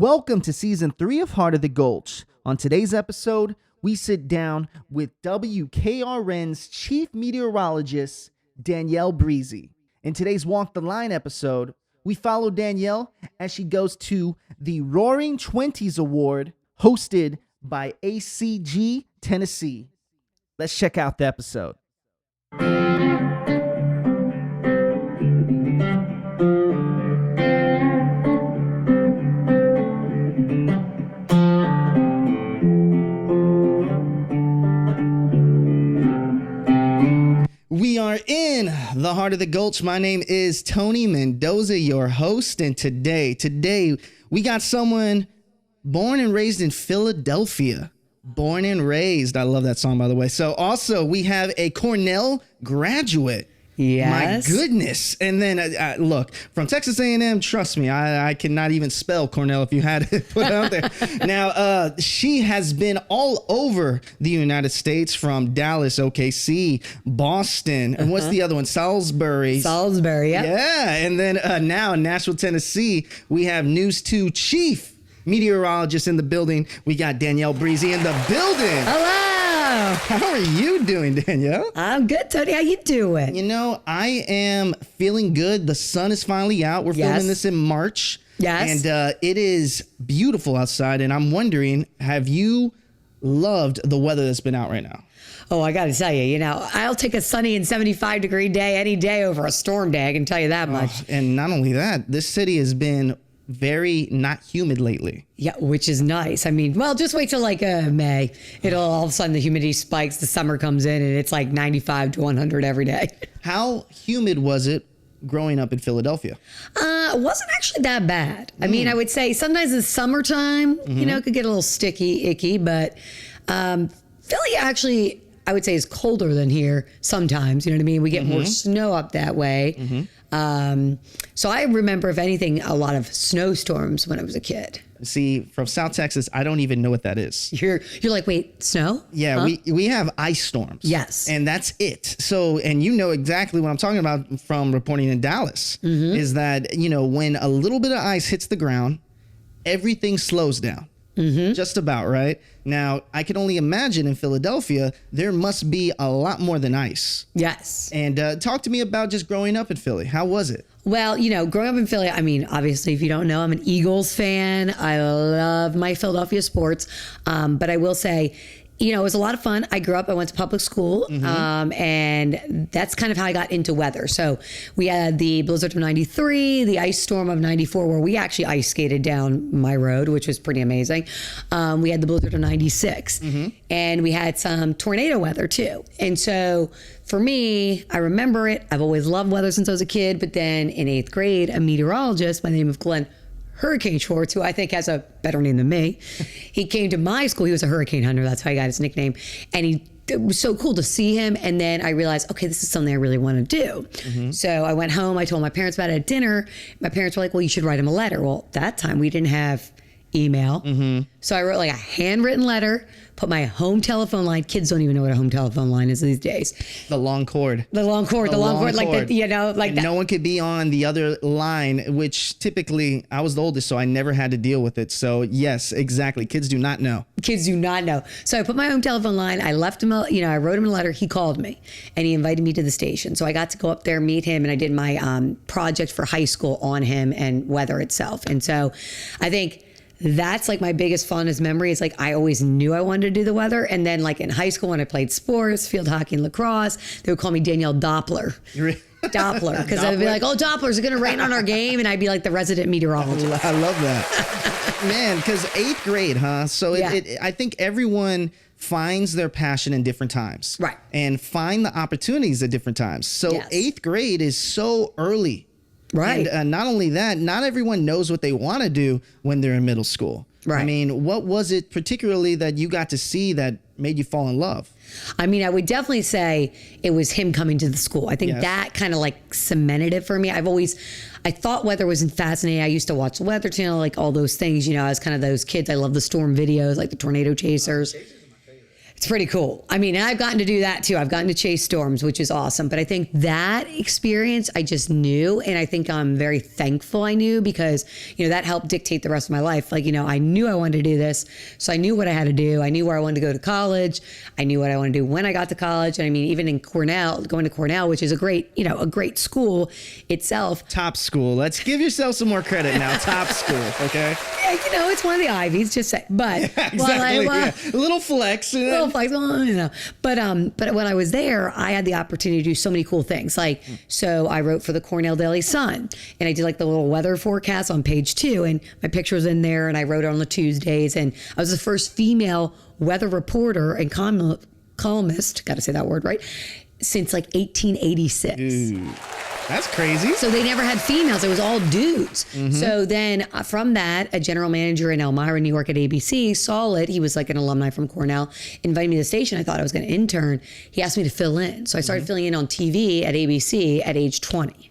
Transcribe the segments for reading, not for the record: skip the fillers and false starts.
Welcome to Season 3 of Heart of the Gulch. On today's episode, we sit down with WKRN's Chief Meteorologist Danielle Breezy. In today's Walk the Line episode, we follow Danielle as she goes to the Roaring 20s Award hosted by ACG Tennessee. Let's check out the episode. We are in the Heart of the Gulch. My name is Tony Mendoza, your host, and today we got someone born and raised in Philadelphia. Born and raised. I love that song, by the way. So also we have a Cornell graduate. Yes. My goodness. And then, look, from Texas A&M, trust me, I cannot even spell Cornell if you had it put out there. Now, she has been all over the United States, from Dallas, OKC, Boston, and what's the other one? Salisbury. Salisbury, yeah. Yeah. And then now in Nashville, Tennessee, we have News 2 Chief Meteorologist in the building. We got Danielle Breezy in the building. Hello. How are you doing, Danielle? I'm good, Tony. How you doing? You know, I am feeling good. The sun is finally out. We're filming this in March. Yes. And it is beautiful outside. And I'm wondering, have you loved the weather that's been out right now? Oh, I got to tell you, I'll take a sunny and 75-degree day any day over a storm day. I can tell you that much. And not only that, this city has been very not humid lately. Yeah, which is nice. I mean, well, just wait till like May. It'll all of a sudden the humidity spikes, the summer comes in, and it's like 95 to 100 every day. How humid was it growing up in Philadelphia? It wasn't actually that bad. I mean, I would say sometimes in the summertime, it could get a little sticky, icky, but Philly actually, I would say, is colder than here sometimes. You know what I mean? We get more snow up that way. So I remember, if anything, a lot of snowstorms when I was a kid. See, from South Texas, I don't even know what that is. You're like, wait, snow? Yeah, huh? we have ice storms. Yes. And that's it. So, and you know exactly what I'm talking about from reporting in Dallas, is that, when a little bit of ice hits the ground, everything slows down. Just about, right? Now, I can only imagine in Philadelphia, there must be a lot more than ice. Yes. And talk to me about just growing up in Philly. How was it? Well, growing up in Philly, I mean, obviously, if you don't know, I'm an Eagles fan. I love my Philadelphia sports. But I will say, it was a lot of fun. I went to public school, and that's kind of how I got into weather. So we had the blizzard of 93, the ice storm of 94, where we actually ice skated down my road, which was pretty amazing. We had the blizzard of 96, and we had some tornado weather too. And so for me, I remember it. I've always loved weather since I was a kid. But then in 8th grade, a meteorologist by the name of Glenn Hurricane Schwartz, who I think has a better name than me. He came to my school. He was a hurricane hunter. That's how he got his nickname. And it was so cool to see him. And then I realized, okay, this is something I really want to do. So I went home. I told my parents about it at dinner. My parents were like, well, you should write him a letter. Well, that time we didn't have email. So I wrote like a handwritten letter, put my home telephone line. Kids don't even know what a home telephone line is these days. The long cord. The long cord. Like that. No one could be on the other line, which typically I was the oldest, so I never had to deal with it. So yes, exactly. Kids do not know. Kids do not know. So I put my home telephone line. I left him, I wrote him a letter. He called me and he invited me to the station. So I got to go up there, meet him, and I did my project for high school on him and weather itself. And so I think that's like my biggest fondest memory. Is like I always knew I wanted to do the weather. And then like in high school when I played sports, field hockey and lacrosse, they would call me Danielle Doppler. Doppler. Because I'd be like, oh, Doppler's going to rain on our game. And I'd be like the resident meteorologist. I love that. Man, because 8th grade, huh? So I think everyone finds their passion in different times. Right. And find the opportunities at different times. So 8th grade is so early. Right. And not only that, not everyone knows what they want to do when they're in middle school. Right. I mean, what was it particularly that you got to see that made you fall in love? I mean, I would definitely say it was him coming to the school. I think that kind of like cemented it for me. I thought weather was fascinating. I used to watch the Weather Channel, like all those things. I was kind of those kids. I love the storm videos, like the tornado chasers. It's pretty cool. I mean, I've gotten to do that too. I've gotten to chase storms, which is awesome. But I think that experience I just knew. And I think I'm very thankful I knew because, that helped dictate the rest of my life. Like, I knew I wanted to do this. So I knew what I had to do. I knew where I wanted to go to college. I knew what I wanted to do when I got to college. And I mean, even in Cornell, going to Cornell, which is a great school itself. Top school. Let's give yourself some more credit now. Top school. Okay. Yeah, it's one of the Ivies, just say. But exactly. A little flex. But when I was there, I had the opportunity to do so many cool things. Like, so I wrote for the Cornell Daily Sun, and I did like the little weather forecast on page 2, and my picture was in there, and I wrote it on the Tuesdays, and I was the first female weather reporter and columnist, got to say that word right, since like 1886. Dude. That's crazy. So they never had females. It was all dudes. So then from that, a general manager in Elmira, New York at ABC saw it. He was like an alumni from Cornell, invited me to the station. I thought I was going to intern. He asked me to fill in. So I started filling in on TV at ABC at age 20.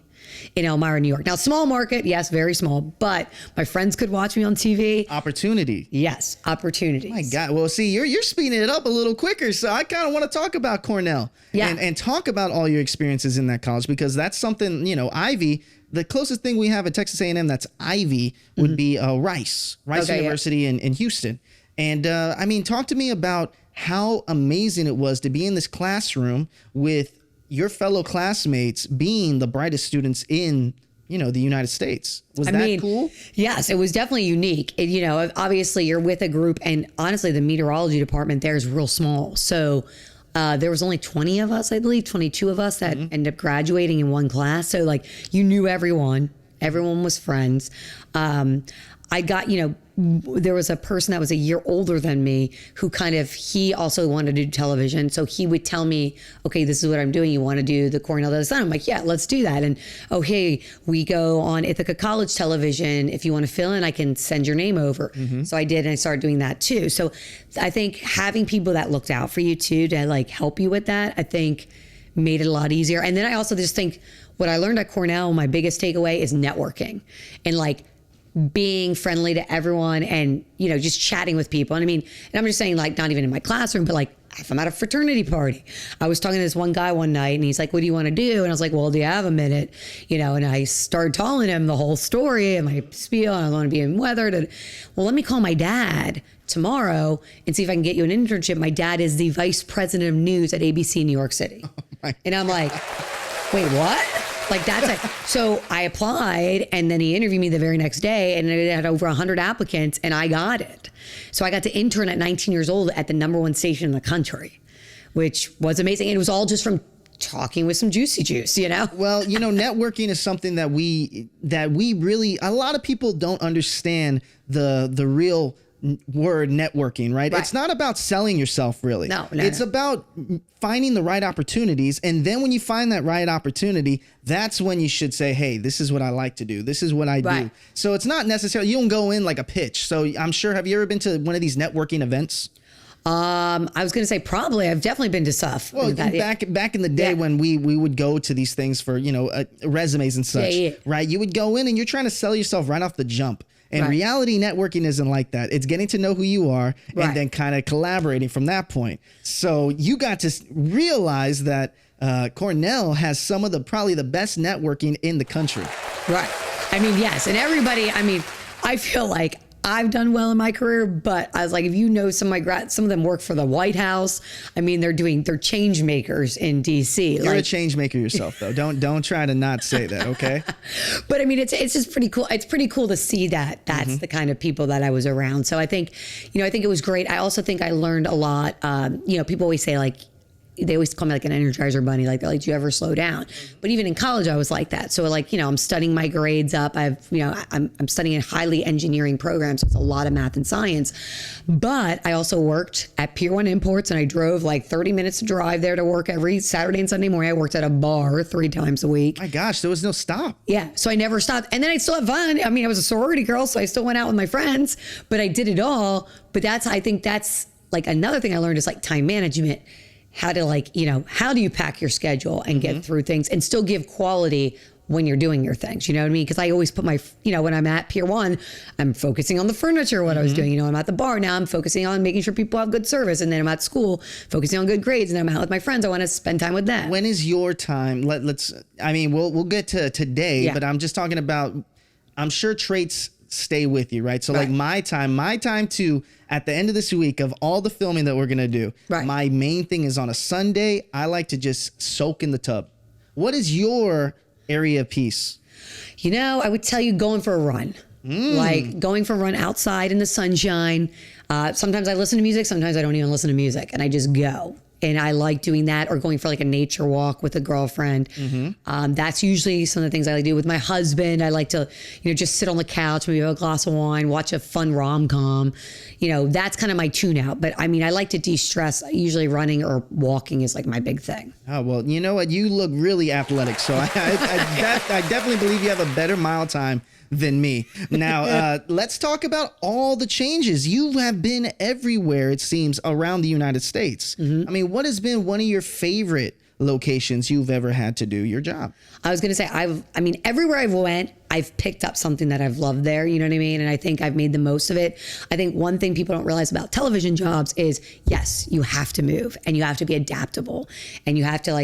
In Elmira, New York. Now, small market, yes, very small, but my friends could watch me on TV. Opportunity. Yes, opportunities. My God. Well, see, you're speeding it up a little quicker, so I kind of want to talk about Cornell and talk about all your experiences in that college because that's something, Ivy, the closest thing we have at Texas A&M that's Ivy would be Rice University in Houston. And I mean, talk to me about how amazing it was to be in this classroom with your fellow classmates being the brightest students in, the United States. Was that cool? Yes, it was definitely unique. Obviously you're with a group, and honestly, the meteorology department there is real small. So there was only 20 of us, I believe, 22 of us that ended up graduating in one class. So like you knew everyone. Everyone was friends. I got, there was a person that was a year older than me who he also wanted to do television. So he would tell me, okay, this is what I'm doing. You want to do the Cornell Daily Sun? I'm like, yeah, let's do that. And, oh, hey, we go on Ithaca College television. If you want to fill in, I can send your name over. So I did, and I started doing that too. So I think having people that looked out for you too, to like help you with that, I think made it a lot easier. And then I also just think what I learned at Cornell, my biggest takeaway is networking and like being friendly to everyone and, just chatting with people. And I mean, and I'm just saying like, not even in my classroom, but like if I'm at a fraternity party, I was talking to this one guy one night and he's like, what do you want to do? And I was like, well, do you have a minute? And I started telling him the whole story and my spiel, and I want to be in weather. Well, let me call my dad tomorrow and see if I can get you an internship. My dad is the vice president of news at ABC New York City. And I'm like, wait, what? Like that's it. So I applied, and then he interviewed me the very next day, and it had over 100 applicants, and I got it. So I got to intern at 19 years old at the #1 station in the country, which was amazing. And it was all just from talking with some juicy juice, Well, networking is something that we really, a lot of people don't understand the real word networking, right? It's not about selling yourself, really. No. It's about finding the right opportunities. And then when you find that right opportunity, that's when you should say, hey, this is what I like to do. This is what I do. So it's not necessarily, you don't go in like a pitch. So I'm sure, have you ever been to one of these networking events? I was going to say probably. I've definitely been to stuff. Well, back in the day when we would go to these things for, resumes and such, right? You would go in and you're trying to sell yourself right off the jump. And reality networking isn't like that. It's getting to know who you are and then kind of collaborating from that point. So you got to realize that Cornell has some of probably the best networking in the country. Right. I mean, yes. And everybody, I feel like I've done well in my career, but I was like, if some of my grads, some of them work for the White House. They're change makers in DC. You're a change maker yourself, though. Don't try to not say that, okay? But it's just pretty cool. It's pretty cool to see that that's the kind of people that I was around. So I think, I think it was great. I also think I learned a lot. People always say like, they always call me like an Energizer bunny. Like, they're like, do you ever slow down? But even in college, I was like that. So like, I'm studying my grades up. I'm studying a highly engineering program. So it's a lot of math and science. But I also worked at Pier 1 Imports, and I drove like 30 minutes to drive there to work every Saturday and Sunday morning. I worked at a bar 3 times a week. My gosh, there was no stop. Yeah. So I never stopped. And then I still had fun. I was a sorority girl, so I still went out with my friends, but I did it all. But I think that's like another thing I learned is like time management. How to how do you pack your schedule and get through things and still give quality when you're doing your things, you know what I mean? Because I always put my, when I'm at Pier 1, I'm focusing on the furniture, what I was doing. I'm at the bar now, I'm focusing on making sure people have good service. And then I'm at school, focusing on good grades. And I'm out with my friends, I want to spend time with them. When is your time? We'll get to today, but I'm just talking about, I'm sure traits stay with you, right? So like my time to, at the end of this week of all the filming that we're going to do, my main thing is on a Sunday, I like to just soak in the tub. What is your area of peace? I would tell you going for a run. Like going for a run outside in the sunshine. Sometimes I listen to music. Sometimes I don't even listen to music and I just go. And I like doing that, or going for like a nature walk with a girlfriend. That's usually some of the things I like to do with my husband. I like to, just sit on the couch, maybe have a glass of wine, watch a fun rom-com. That's kind of my tune out. But I like to de-stress. Usually running or walking is like my big thing. Oh, well, you know what? You look really athletic. So I definitely believe you have a better mile time than me. Now, let's talk about all the changes. You have been everywhere, it seems, around the United States. What has been one of your favorite locations you've ever had to do your job? I was going to say, everywhere I've went, I've picked up something that I've loved there. You know what I mean? And I think I've made the most of it. I think one thing people don't realize about television jobs is, yes, you have to move and you have to be adaptable and you have to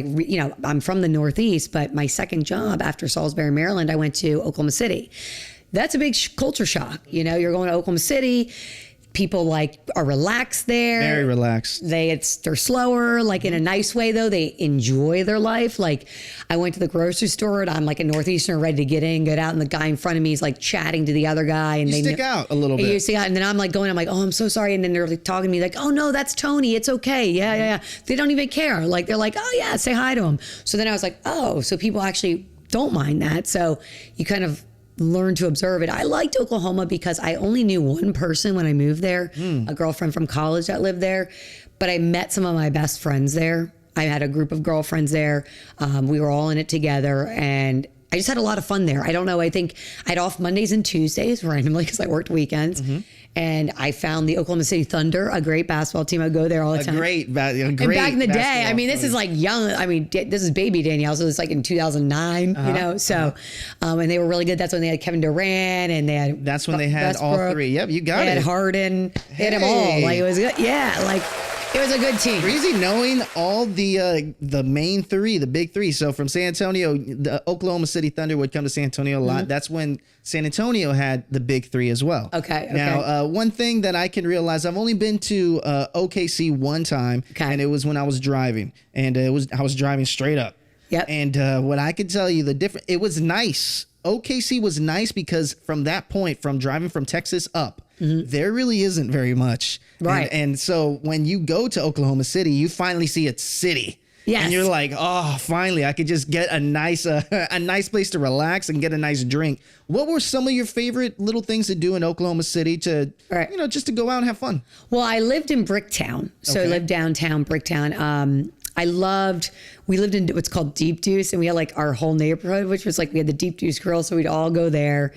I'm from the Northeast, but my second job after Salisbury, Maryland, I went to Oklahoma City. That's a big culture shock. You're going to Oklahoma City. People are relaxed there. Very relaxed. They're slower, in a nice way though. They enjoy their life. I went to the grocery store and I'm like a Northeasterner ready to get out, and the guy in front of me is chatting to the other guy, and you stick out a little bit. You stick out, and then I'm I'm like, oh, I'm so sorry, and then they're talking to me oh no, that's Tony. It's okay. Yeah. They don't even care. They're like, oh yeah, say hi to him. So then I was like, oh, so people actually don't mind that. So you kind of learn to observe it. I liked Oklahoma because I only knew one person when I moved there, a girlfriend from college that lived there, but I met some of my best friends there. I had a group of girlfriends there. We were all in it together, and I just had a lot of fun there. I don't know. I think I had off Mondays and Tuesdays randomly because I worked weekends. And I found the Oklahoma City Thunder, a great basketball team. I go there all the time. And back in the day, this is young. This is baby Danielle. So it's in 2009, So, and they were really good. That's when they had Kevin Durant, and they had. That's when they had all three. Yep, you got it. They had Harden. They had them all. It was good. Yeah, it was a good team. Breezy knowing all the main three, the big three. So from San Antonio, the Oklahoma City Thunder would come to San Antonio a lot. That's when San Antonio had the big three as well. Okay. Now, one thing that I can realize, I've only been to OKC one time, and it was when I was driving, and I was driving straight up. Yep. And what I could tell you, it was nice. OKC was nice because from that point, from driving from Texas up, there really isn't very much. Right. And so when you go to Oklahoma City, you finally see a city. Yes. And you're like, oh, finally, I could just get a nice place to relax and get a nice drink. What were some of your favorite little things to do in Oklahoma City to, just to go out and have fun? Well, I lived in Bricktown. So I lived downtown Bricktown. We lived in what's called Deep Deuce, and we had our whole neighborhood, which was we had the Deep Deuce Grill, so we'd all go there.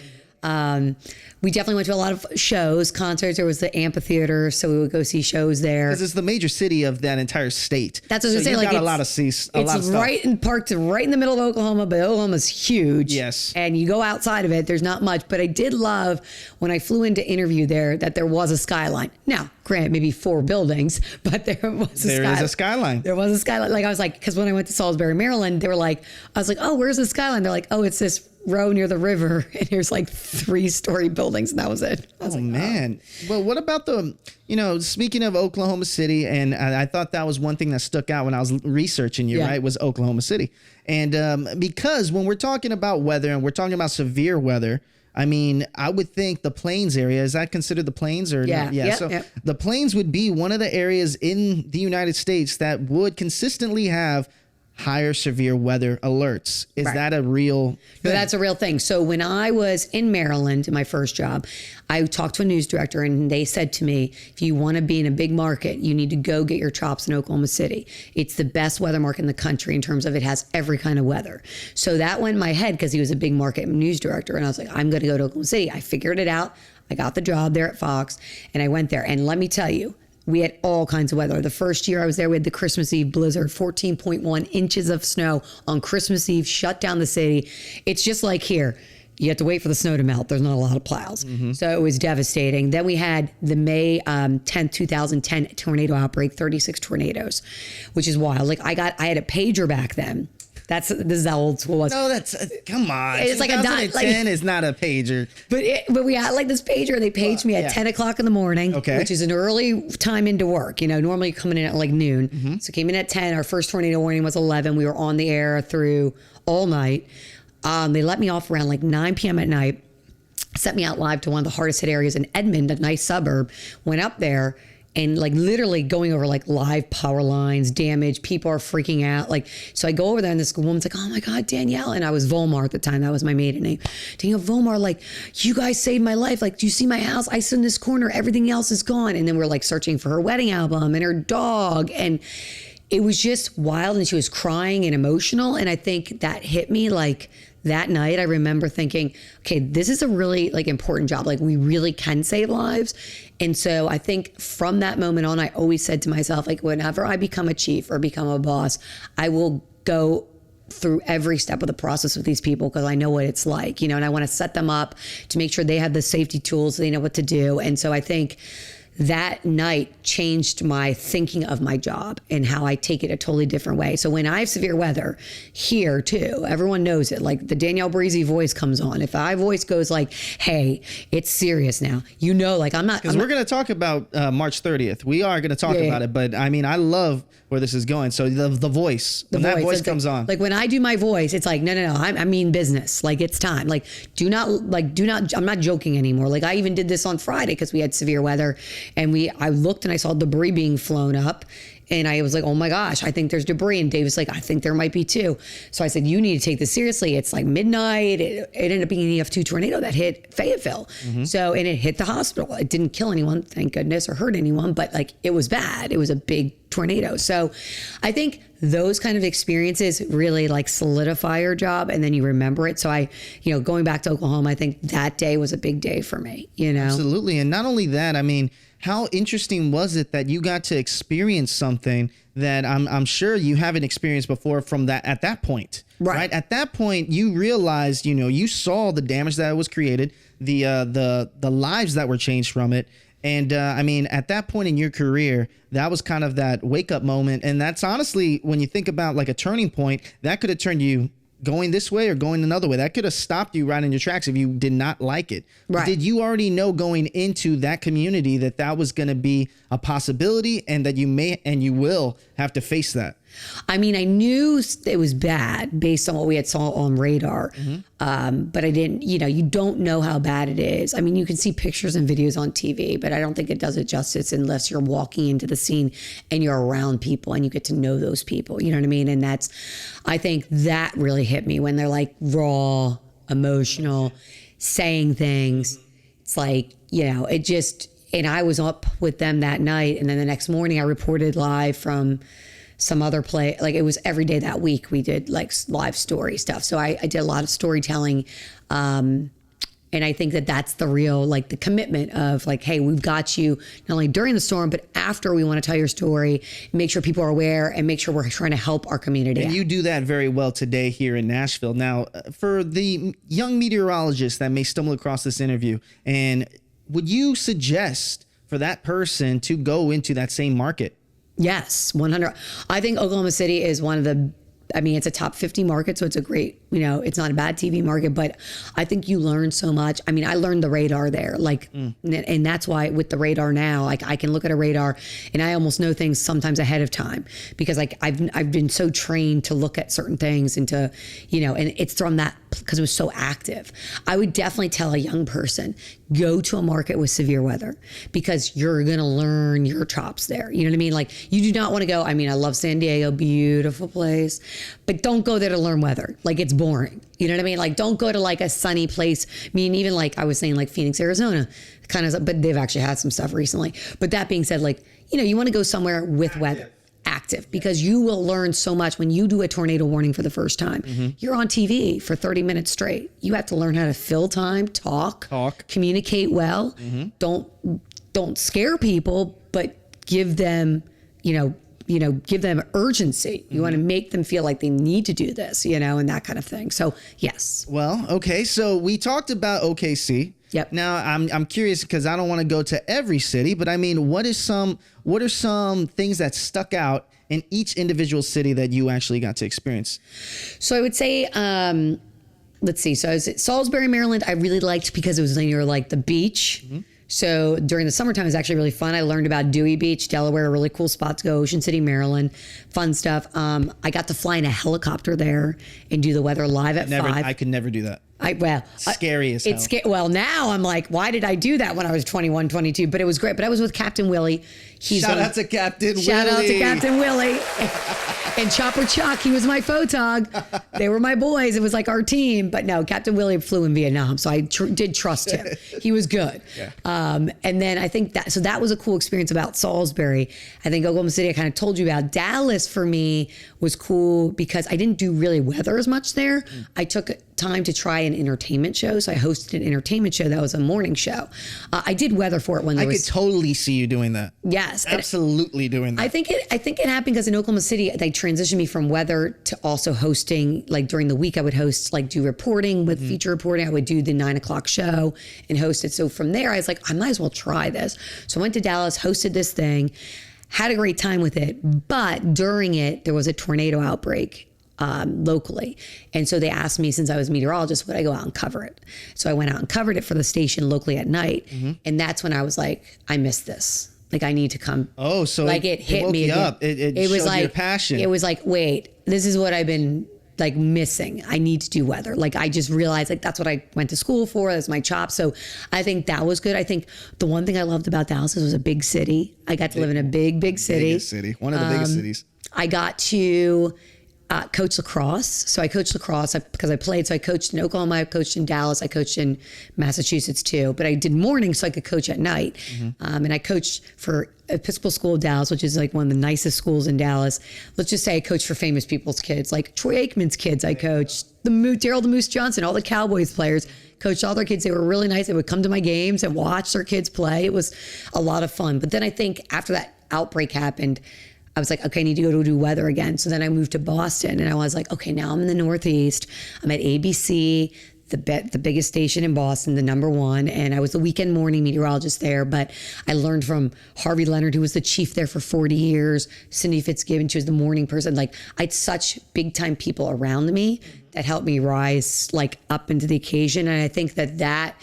We definitely went to a lot of shows, concerts. There was the amphitheater, so we would go see shows there. Because it's the major city of that entire state. That's what I was going to say. Got a lot of seats. It's parked right in the middle of Oklahoma, but Oklahoma's huge. Yes. And you go outside of it, there's not much. But I did love when I flew in to interview there that there was a skyline. Now, granted, maybe 4 buildings, but there was a skyline. There is a skyline. There was a skyline. I was because when I went to Salisbury, Maryland, they were I was oh, where's the skyline? They're oh, it's this row near the river, and there's 3-story buildings, and that was it. I was man. Well, what about speaking of Oklahoma City, and I thought that was one thing that stuck out when I was researching you, right, was Oklahoma City. And because when we're talking about weather and we're talking about severe weather, I would think the Plains area, is that considered the Plains or not? Yeah. Yep. The Plains would be one of the areas in the United States that would consistently have higher severe weather alerts. Is that a real thing? No, that's a real thing. So when I was in Maryland, my first job, I talked to a news director, and they said to me, if you want to be in a big market, you need to go get your chops in Oklahoma City. It's the best weather market in the country in terms of it has every kind of weather. So that went in my head because he was a big market news director. And I was I'm going to go to Oklahoma City. I figured it out. I got the job there at Fox, and I went there. And let me tell you, we had all kinds of weather. The first year I was there, we had the Christmas Eve blizzard, 14.1 inches of snow on Christmas Eve, shut down the city. It's just like here. You have to wait for the snow to melt. There's not a lot of plows. So it was devastating. Then we had the May 10th, 2010 tornado outbreak, 36 tornadoes, which is wild. Like I had a pager back then. This is how old school was. No, that's come on. It's like a dot. 2010 is not a pager. But we had like this pager. They paged me at 10 o'clock in the morning, which is an early time into work. You know, normally coming in at like noon. So came in at 10. Our first tornado warning was 11. We were on the air through all night. They let me off around like 9 p.m. at night. Sent me out live to one of the hardest hit areas in Edmond, a nice suburb. Went up there. And like literally going over like live power lines, damage, people are freaking out. Like, so I go over there and this woman's like, oh my God, Danielle. And I was Volmar at the time. That was my maiden name. Danielle Volmar, like, you guys saved my life. Like, do you see my house? I sit in this corner. Everything else is gone. And then we're like searching for her wedding album and her dog. And it was just wild. And she was crying and emotional. And I think that hit me like that night. I remember thinking, okay, this is a really like important job. Like we really can save lives. And so I think from that moment on, I always said to myself, like whenever I become a chief or become a boss, I will go through every step of the process with these people because I know what it's like, you know, and I want to set them up to make sure they have the safety tools, they know what to do. And so I think that night changed my thinking of my job and how I take it a totally different way. So when I have severe weather here too, everyone knows it. Like the Danielle Breezy voice comes on. If my voice goes like, hey, it's serious now, you know, like I'm not. Because we're going to talk about March 30th. We are going to talk about it. But I mean, I love where this is going. So the voice, when that voice comes on. Like when I do my voice, it's like, no, I mean business. Like it's time. Like do not, I'm not joking anymore. Like I even did this on Friday because we had severe weather. And I looked and I saw debris being flown up and I was like, oh my gosh, I think there's debris. And Dave was like, I think there might be too. So I said, you need to take this seriously. It's like midnight. It ended up being an EF2 tornado that hit Fayetteville. So, and it hit the hospital. It didn't kill anyone, thank goodness, or hurt anyone, but like it was bad. It was a big tornado. So I think those kind of experiences really like solidify your job and then you remember it. So going back to Oklahoma, I think that day was a big day for me, you know? Absolutely. And not only that, I mean, how interesting was it that you got to experience something that I'm sure you haven't experienced before from that at that point, right? At that point, you realized, you know, you saw the damage that was created, the lives that were changed from it. And I mean, at that point in your career, that was kind of that wake up moment. And that's honestly, when you think about like a turning point, that could have turned you going this way or going another way. That could have stopped you right in your tracks if you did not like it. Right. Did you already know going into that community that was going to be a possibility and that you may and you will have to face that? I mean, I knew it was bad based on what we had saw on radar, but I didn't, you don't know how bad it is. I mean, you can see pictures and videos on TV, but I don't think it does it justice unless you're walking into the scene and you're around people and you get to know those people, you know what I mean? And I think that really hit me when they're like raw, emotional, saying things. It's like, and I was up with them that night. And then the next morning I reported live from some other play. Like it was every day that week we did like live story stuff. So I did a lot of storytelling. And I think that's the real, like the commitment of like, hey, we've got you not only during the storm, but after. We want to tell your story, make sure people are aware and make sure we're trying to help our community. And you do that very well today here in Nashville. Now, for the young meteorologists that may stumble across this interview, and would you suggest for that person to go into that same market? Yes, 100. I think Oklahoma City is it's a top 50 market, so it's a great, it's not a bad TV market, but I think you learn so much. I mean, I learned the radar there, and that's why with the radar now, like I can look at a radar and I almost know things sometimes ahead of time because like I've been so trained to look at certain things and to, and it's from that because it was so active. I would definitely tell a young person, go to a market with severe weather because you're going to learn your chops there. You know what I mean? Like you do not want to go. I mean, I love San Diego, beautiful place, but don't go there to learn weather. Like it's boring. You know what I mean? Like don't go to like a sunny place. I mean, even like I was saying like Phoenix, Arizona, kind of, but they've actually had some stuff recently. But that being said, like, you want to go somewhere with weather. Active, because you will learn so much when you do a tornado warning for the first time. You're on TV for 30 minutes straight. You have to learn how to fill time, talk, communicate well. Don't scare people, but give them, give them urgency. You want to make them feel like they need to do this, and that kind of thing. So yes. Well, okay. So we talked about OKC. Yep. Now I'm curious because I don't want to go to every city, but I mean, what are some things that stuck out in each individual city that you actually got to experience? So I would say, let's see. So I was at Salisbury, Maryland. I really liked because it was near like the beach. So during the summertime, it was actually really fun. I learned about Dewey Beach, Delaware, a really cool spot to go. Ocean City, Maryland, fun stuff. I got to fly in a helicopter there and do the weather live at 5. I could never do that. Scary as hell. It's well, now I'm like, why did I do that when I was 21, 22? But it was great. But I was with Captain Willie. Shout out to Captain Willie. And Chopper Chuck, he was my photog. They were my boys. It was like our team. But no, Captain Willie flew in Vietnam, so I did trust him. He was good. Yeah. And then I think that was a cool experience about Salisbury. I think Oklahoma City, I kind of told you about. Dallas for me was cool because I didn't do really weather as much there. I took time to try an entertainment show. So I hosted an entertainment show that was a morning show. I did weather for it when there was... I could totally see you doing that. Yes. Absolutely doing that. I think it happened because in Oklahoma City, they transitioned me from weather to also hosting. Like during the week, I would host, like do reporting with feature reporting. I would do the 9:00 show and host it. So from there, I was like, I might as well try this. So I went to Dallas, hosted this thing, had a great time with it. But during it, there was a tornado outbreak locally. And so they asked me, since I was a meteorologist, would I go out and cover it? So I went out and covered it for the station locally at night. And that's when I was like, I missed this. Like, I need to come. Oh, so like it hit me again. Up. It was like your passion. It was like, wait, this is what I've been like missing. I need to do weather. Like, I just realized like that's what I went to school for. That's my chop. So I think that was good. I think the one thing I loved about Dallas is it was a big city. I got to live in a big city. Biggest city. One of the biggest cities. I got to coach lacrosse. So I coached lacrosse because I played. So I coached in Oklahoma, I coached in Dallas, I coached in Massachusetts too. But I did morning so I could coach at night. And I coached for Episcopal School of Dallas, which is like one of the nicest schools in Dallas. Let's just say I coached for famous people's kids, like Troy Aikman's kids. I coached Daryl the Moose Johnson, all the Cowboys players. Coached all their kids. They were really nice. They would come to my games and watch their kids play. It was a lot of fun. But then I think after that outbreak happened, I was like, okay, I need to go to do weather again. So then I moved to Boston and I was like, okay, now I'm in the Northeast. I'm at ABC, the biggest station in Boston, the #1. And I was the weekend morning meteorologist there. But I learned from Harvey Leonard, who was the chief there for 40 years, Cindy Fitzgibbon, she was the morning person. Like, I had such big time people around me that helped me rise like up into the occasion. And I think that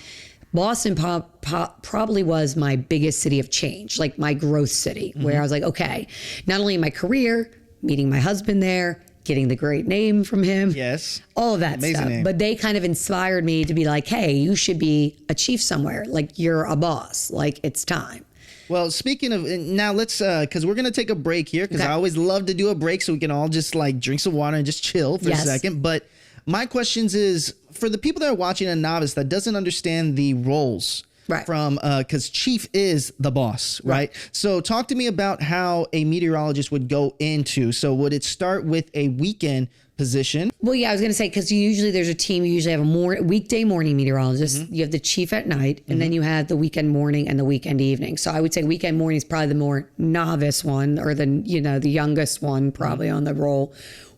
Boston probably was my biggest city of change, like my growth city, where I was like, okay, not only in my career, meeting my husband there, getting the great name from him, yes, all of that amazing stuff. Name. But they kind of inspired me to be like, hey, you should be a chief somewhere. Like, you're a boss. Like, it's time. Well, speaking of, now let's, because we're going to take a break here, because I always love to do a break so we can all just like drink some water and just chill for a second. But my questions is, for the people that are watching a novice that doesn't understand the roles from, because chief is the boss, right? So talk to me about how a meteorologist would go into. So would it start with a weekend position? Well, yeah, I was going to say, because usually there's a team, you usually have a weekday morning meteorologist, you have the chief at night, and then you have the weekend morning and the weekend evening. So I would say weekend morning is probably the more novice one, or the youngest one probably on the roll.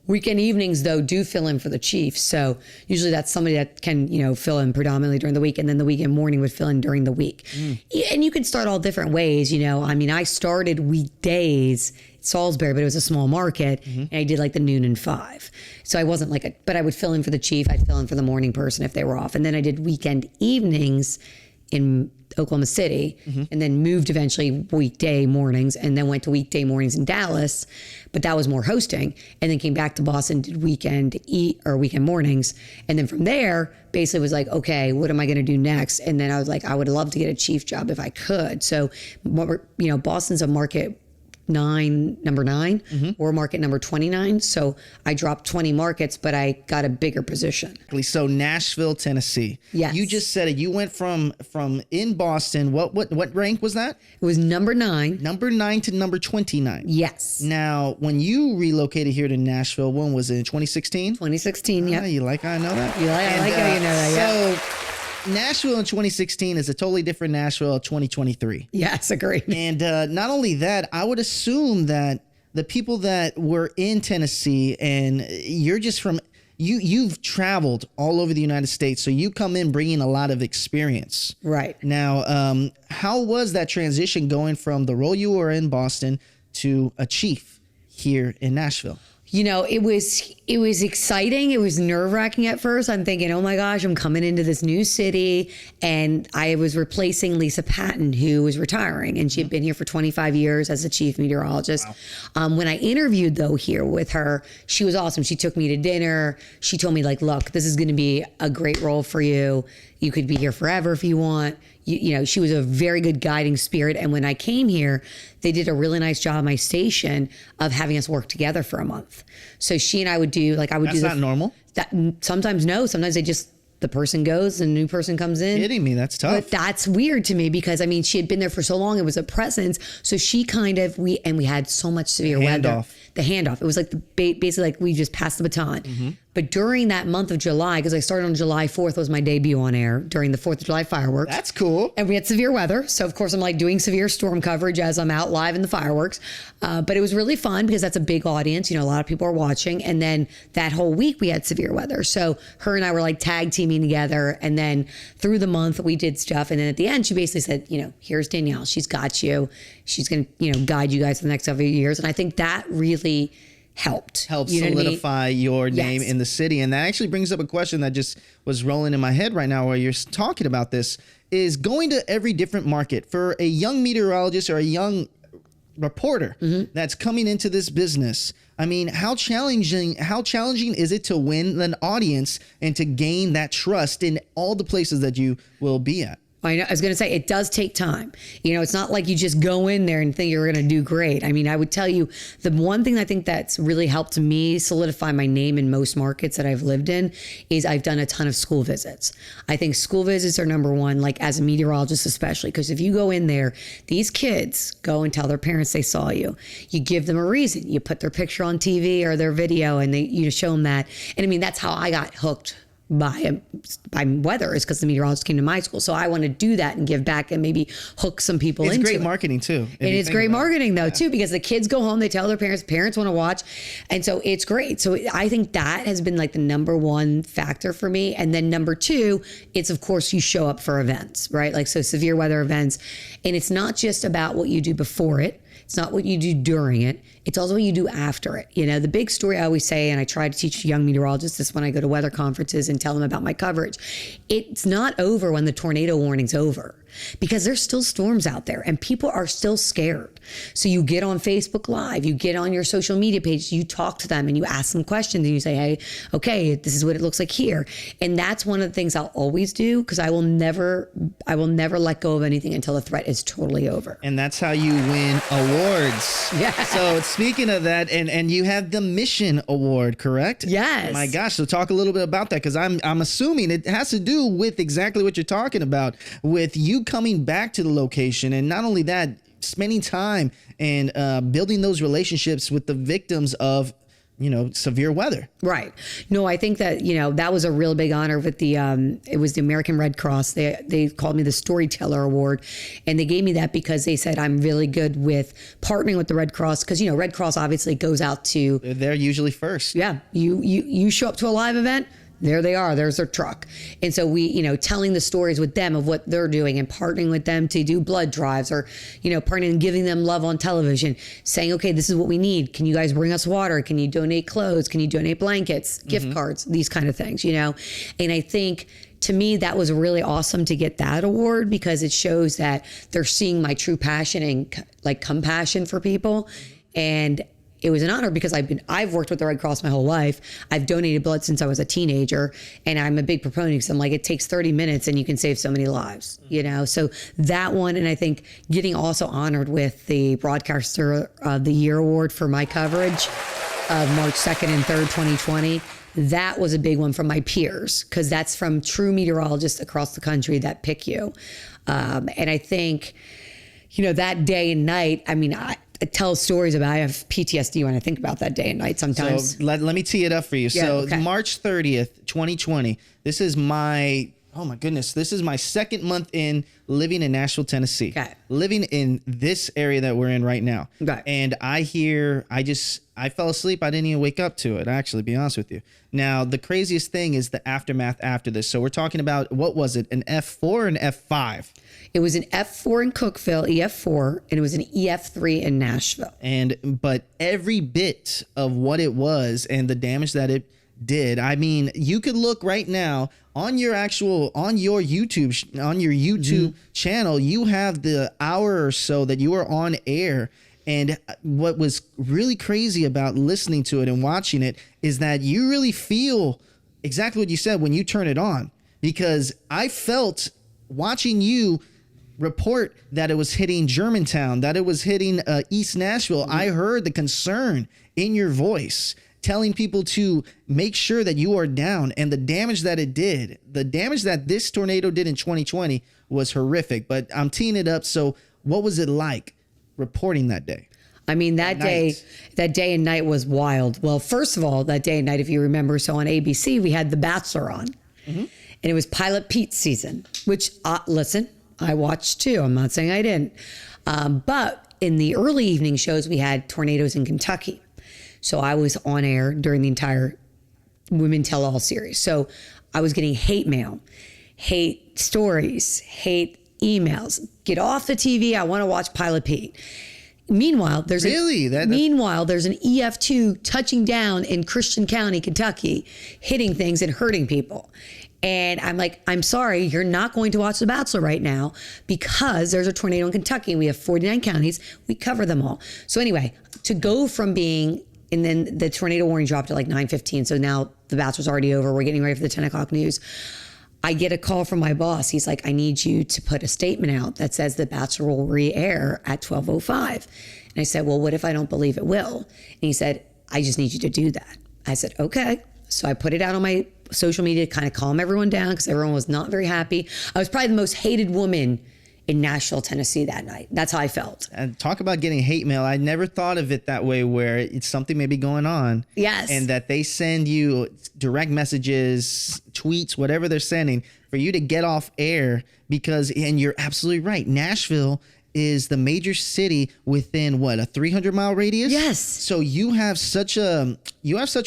Weekend evenings, though, do fill in for the chief. So usually that's somebody that can, fill in predominantly during the week. And then the weekend morning would fill in during the week. And you can start all different ways. I mean, I started weekdays at Salisbury, but it was a small market. And I did like the noon and 5. So I wasn't but I would fill in for the chief. I'd fill in for the morning person if they were off. And then I did weekend evenings in Oklahoma City, and then moved eventually weekday mornings, and then went to weekday mornings in Dallas, but that was more hosting, and then came back to Boston, did weekend mornings, and then from there basically was like, okay, what am I going to do next? And then I was like, I would love to get a chief job if I could. So Boston's a market number 9 or market number 29. So I dropped 20 markets, but I got a bigger position. So Nashville, Tennessee. Yes. You just said it. You went from in Boston. What rank was that? It was number 9. Number 9 to number 29. Yes. Now, when you relocated here to Nashville, when was it? In 2016? 2016, yeah. I know that. I like how you know that, yeah. So Nashville in 2016 is a totally different Nashville of 2023. Yes, agreed. And not only that, I would assume that the people that were in Tennessee, and you're just from, you've traveled all over the United States, so you come in bringing a lot of experience. Right. Now, how was that transition going from the role you were in Boston to a chief here in Nashville? You know, it was exciting. It was nerve-wracking at first. I'm thinking, oh my gosh, I'm coming into this new city. And I was replacing Lisa Patton, who was retiring. And she had been here for 25 years as a chief meteorologist. Wow. When I interviewed, though, here with her, she was awesome. She took me to dinner. She told me, like, look, this is going to be a great role for you. You could be here forever if you want. You know, she was a very good guiding spirit. And when I came here, they did a really nice job at my station of having us work together for a month. So she and I would do, like, I would do. That's not normal. That, sometimes no. Sometimes they just, the person goes and a new person comes in. Kidding me? That's tough. But that's weird to me because, I mean, she had been there for so long. It was a presence. So she kind of, we had so much severe weather. The handoff. It was like basically like we just passed the baton. Mm-hmm. But during that month of July, because I started on July 4th, was my debut on air during the 4th of July fireworks. That's cool. And we had severe weather. So, of course, I'm like doing severe storm coverage as I'm out live in the fireworks. But it was really fun because that's a big audience. You know, a lot of people are watching. And then that whole week we had severe weather. So her and I were like tag teaming together. And then through the month we did stuff. And then at the end, she basically said, you know, here's Danielle. She's got you. She's going to, you know, guide you guys for the next several years. And I think that really helped solidify your name in the city. And that actually brings up a question that just was rolling in my head right now while you're talking about this, is going to every different market for a young meteorologist or a young reporter that's coming into this business. I mean, how challenging is it to win an audience and to gain that trust in all the places that you will be at? I was going to say, it does take time. You know, it's not like you just go in there and think you're going to do great. I mean, I would tell you the one thing I think that's really helped me solidify my name in most markets that I've lived in is I've done a ton of school visits. I think school visits are number one, like as a meteorologist especially, because if you go in there, these kids go and tell their parents they saw you. You give them a reason. You put their picture on TV or their video and you show them that. And I mean, that's how I got hooked by weather, is because the meteorologist came to my school. So I want to do that and give back and maybe hook some people into it. It's great marketing too. And it's great marketing though too, because the kids go home, they tell their parents want to watch. And so it's great. So I think that has been like the number one factor for me. And then number two, it's of course you show up for events, right? Like so severe weather events. And it's not just about what you do before it. It's not what you do during it. It's also what you do after it. You know, the big story I always say, and I try to teach young meteorologists this when I go to weather conferences and tell them about my coverage, it's not over when the tornado warning's over, because there's still storms out there and people are still scared. So you get on Facebook Live, you get on your social media page, you talk to them and you ask them questions and you say, hey, okay, this is what it looks like here. And that's one of the things I'll always do, because I will never let go of anything until the threat is totally over. And that's how you win awards. Yeah. So speaking of that, and you have the Mission Award, correct? Yes. My gosh. So talk a little bit about that, because I'm assuming it has to do with exactly what you're talking about, with you coming back to the location, and not only that, spending time and building those relationships with the victims of, you know, severe weather. Right. No, I think that, you know, that was a real big honor with the, it was the American Red Cross. They called me the Storyteller Award, and they gave me that because they said I'm really good with partnering with the Red Cross, because, you know, Red Cross obviously goes out to. They're usually first. Yeah. You show up to a live event, there they are. There's their truck. And so we, you know, telling the stories with them of what they're doing and partnering with them to do blood drives, or, you know, partnering and giving them love on television, saying, okay, this is what we need. Can you guys bring us water? Can you donate clothes? Can you donate blankets, gift cards, these kind of things, you know? And I think to me, that was really awesome to get that award, because it shows that they're seeing my true passion and like compassion for people. And it was an honor because I've worked with the Red Cross my whole life. I've donated blood since I was a teenager, and I'm a big proponent, because I'm like, it takes 30 minutes and you can save so many lives, you know? So that one, and I think getting also honored with the Broadcaster of the Year Award for my coverage of March 2nd and 3rd, 2020. That was a big one from my peers, because that's from true meteorologists across the country that pick you. And I think, you know, that day and night, I mean, I tell stories about, I have PTSD when I think about that day and night sometimes. So let me tee it up for you. Yeah, so okay. March 30th, 2020, this is my Oh my goodness. This is my second month in living in Nashville, Tennessee. Okay. Living in this area that we're in right now. Okay. And I fell asleep. I didn't even wake up to it, actually, to be honest with you. Now, the craziest thing is the aftermath after this. So we're talking about, what was it? An F4 or an F5? It was an F4 in Cookeville, EF4, and it was an EF3 in Nashville. But every bit of what it was and the damage that it did, I mean, you could look right now on your YouTube channel. You have the hour or so that you were on air. And what was really crazy about listening to it and watching it is that you really feel exactly what you said when you turn it on, because I felt watching you report that it was hitting Germantown, that it was hitting East Nashville. I heard the concern in your voice, telling people to make sure that you are down, and the damage that it did, the damage that this tornado did in 2020 was horrific. But I'm teeing it up. So what was it like reporting that day? I mean, that day and night was wild. Well, first of all, that day and night, if you remember, so on ABC, we had The Bachelor on, and it was Pilot Pete's season, which, listen, I watched too. I'm not saying I didn't. But in the early evening shows, we had tornadoes in Kentucky. So I was on air during the entire Women Tell All series. So I was getting hate mail, hate stories, hate emails. Get off the TV. I want to watch Pilot Pete. Meanwhile, there's an EF2 touching down in Christian County, Kentucky, hitting things and hurting people. And I'm like, I'm sorry, you're not going to watch The Bachelor right now because there's a tornado in Kentucky and we have 49 counties. We cover them all. So anyway, to go from being, and then the tornado warning dropped at like 9:15. So now The Bachelor's already over. We're getting ready for the 10 o'clock news. I get a call from my boss. He's like, I need you to put a statement out that says The Bachelor will re-air at 12:05. And I said, well, what if I don't believe it will? And he said, I just need you to do that. I said, okay. So I put it out on my social media to kind of calm everyone down because everyone was not very happy. I was probably the most hated woman in Nashville, Tennessee that night. That's how I felt. And talk about getting hate mail. I never thought of it that way, where it's something maybe going on. Yes. And that they send you direct messages, tweets, whatever they're sending for you to get off air because, and you're absolutely right, Nashville is the major city within what, a 300-mile radius? Yes. So you have such a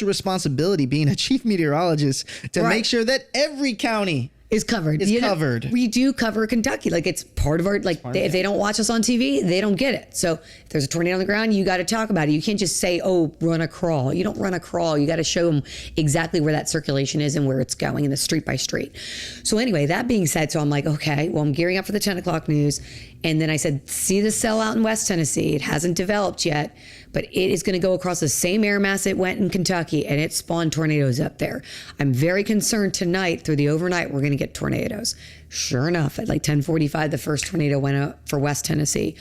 responsibility being a chief meteorologist to make sure that every county is covered. Covered. We do cover Kentucky. Like it's part of our, like if they don't watch us on TV, they don't get it. So if there's a tornado on the ground, you got to talk about it. You can't just say, oh, run a crawl. You don't run a crawl. You got to show them exactly where that circulation is and where it's going in the street by street. So anyway, that being said, so I'm like, okay, well, I'm gearing up for the 10 o'clock news. And then I said, see the cell out in West Tennessee. It hasn't developed yet, but it is going to go across the same air mass it went in Kentucky, and it spawned tornadoes up there. I'm very concerned tonight through the overnight we're going to get tornadoes. Sure enough, at like 10:45, the first tornado went up for West Tennessee.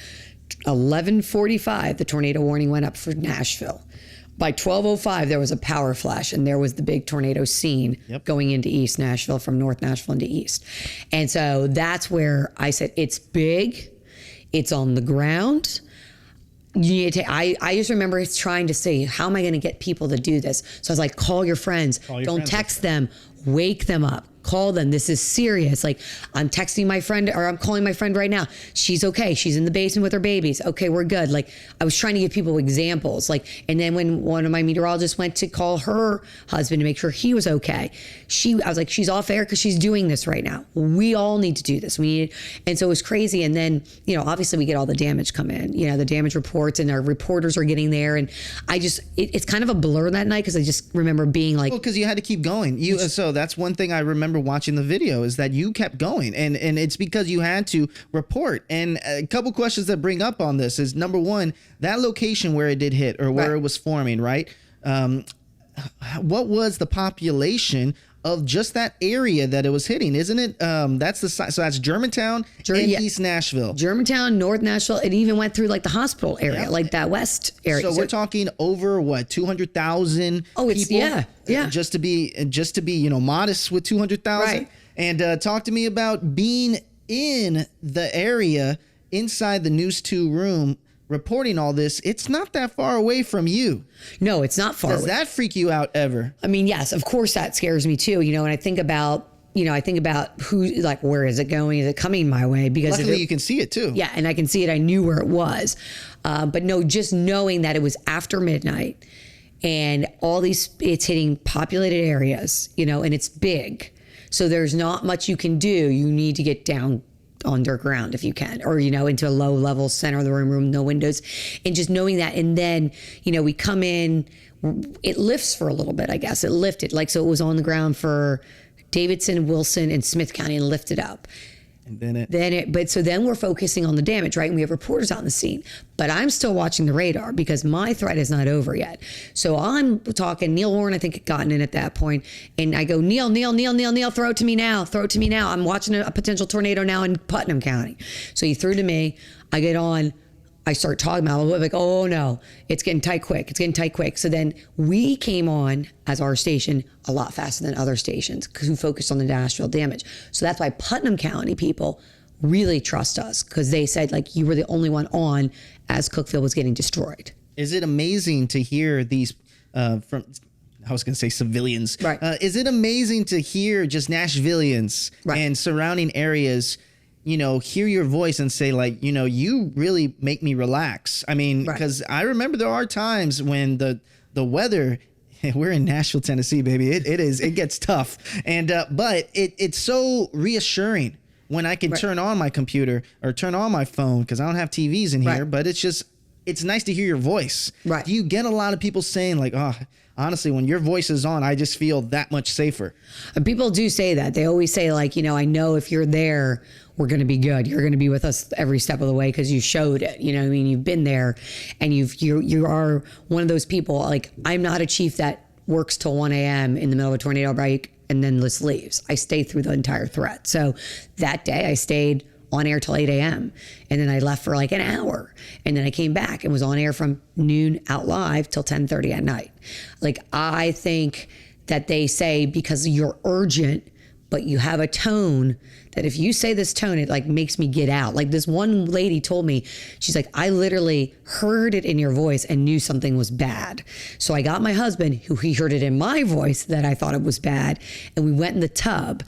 11:45, the tornado warning went up for Nashville. By 12:05, there was a power flash, and there was the big tornado scene going into East Nashville, from North Nashville into East. And so that's where I said, it's big, it's on the ground. I just remember trying to say, how am I going to get people to do this? So I was like, call your friends. Don't text them. Wake them up. Call them. This is serious. Like, I'm texting my friend, or I'm calling my friend right now. She's okay. She's in the basement with her babies. Okay, we're good. Like, I was trying to give people examples. Like, and then when one of my meteorologists went to call her husband to make sure he was okay, I was like, she's off air because she's doing this right now. We all need to do this. And so it was crazy. And then, obviously we get all the damage come in, the damage reports, and our reporters are getting there. And it's kind of a blur that night because I just remember being like, well, because you had to keep going. So that's one thing I remember watching the video, is that you kept going, and it's because you had to report. And a couple questions that bring up on this is, number one, that location where it did hit, or where it was forming, right? What was the population of just that area that it was hitting? Isn't it? That's the so that's Germantown and East Nashville. Germantown, North Nashville. It even went through like the hospital area, like that west area. So we're talking over what, 200,000 people? Just to be modest with 200,000. Right. And talk to me about being in the area inside the News 2 room reporting all this. It's not that far away from you. No, it's not far away. Does that freak you out ever? I mean, yes, of course that scares me too. And I think about I think about where is it going? Is it coming my way? Because luckily you can see it too. Yeah, and I can see it. I knew where it was. But no, just knowing that it was after midnight and it's hitting populated areas, and it's big. So there's not much you can do. You need to get down underground if you can, or, into a low level center of the room, no windows. And just knowing that. And then, we come in, it lifts for a little bit, I guess. It lifted. So it was on the ground for Davidson, Wilson, and Smith County and lifted up. And then we're focusing on the damage, right? And we have reporters out on the scene, but I'm still watching the radar because my threat is not over yet. So I'm talking, Neil Warren, I think, had gotten in at that point. And I go, Neil, throw it to me now. I'm watching a potential tornado now in Putnam County. So he threw to me. I get on. I start talking about it, like, oh no, it's getting tight quick. So then we came on as our station a lot faster than other stations because we focused on the Nashville damage. So that's why Putnam County people really trust us, because they said, you were the only one on as Cookeville was getting destroyed. Is it amazing to hear these I was going to say civilians. Right. Is it amazing to hear just Nashvillians and surrounding areas hear your voice and say, you really make me relax. I mean, because I remember there are times when the weather, we're in Nashville, Tennessee, baby. It gets tough. And, but it's so reassuring when I can turn on my computer or turn on my phone, because I don't have TVs in here, but it's nice to hear your voice. Right. Do you get a lot of people saying honestly, when your voice is on, I just feel that much safer? And people do say that. They always say, I know if you're there, we're going to be good. You're going to be with us every step of the way because you showed it. You've been there, and you are one of those people. I'm not a chief that works till 1 a.m. in the middle of a tornado break and then just leaves. I stay through the entire threat. So that day I stayed on air till 8 a.m. and then I left for an hour, and then I came back and was on air from noon out live till 10:30 at night. I think that they say because you're urgent, but you have a tone that if you say this tone, it makes me get out. This one lady told me, she's like, I literally heard it in your voice and knew something was bad. So I got my husband, who he heard it in my voice that I thought it was bad, and we went in the tub.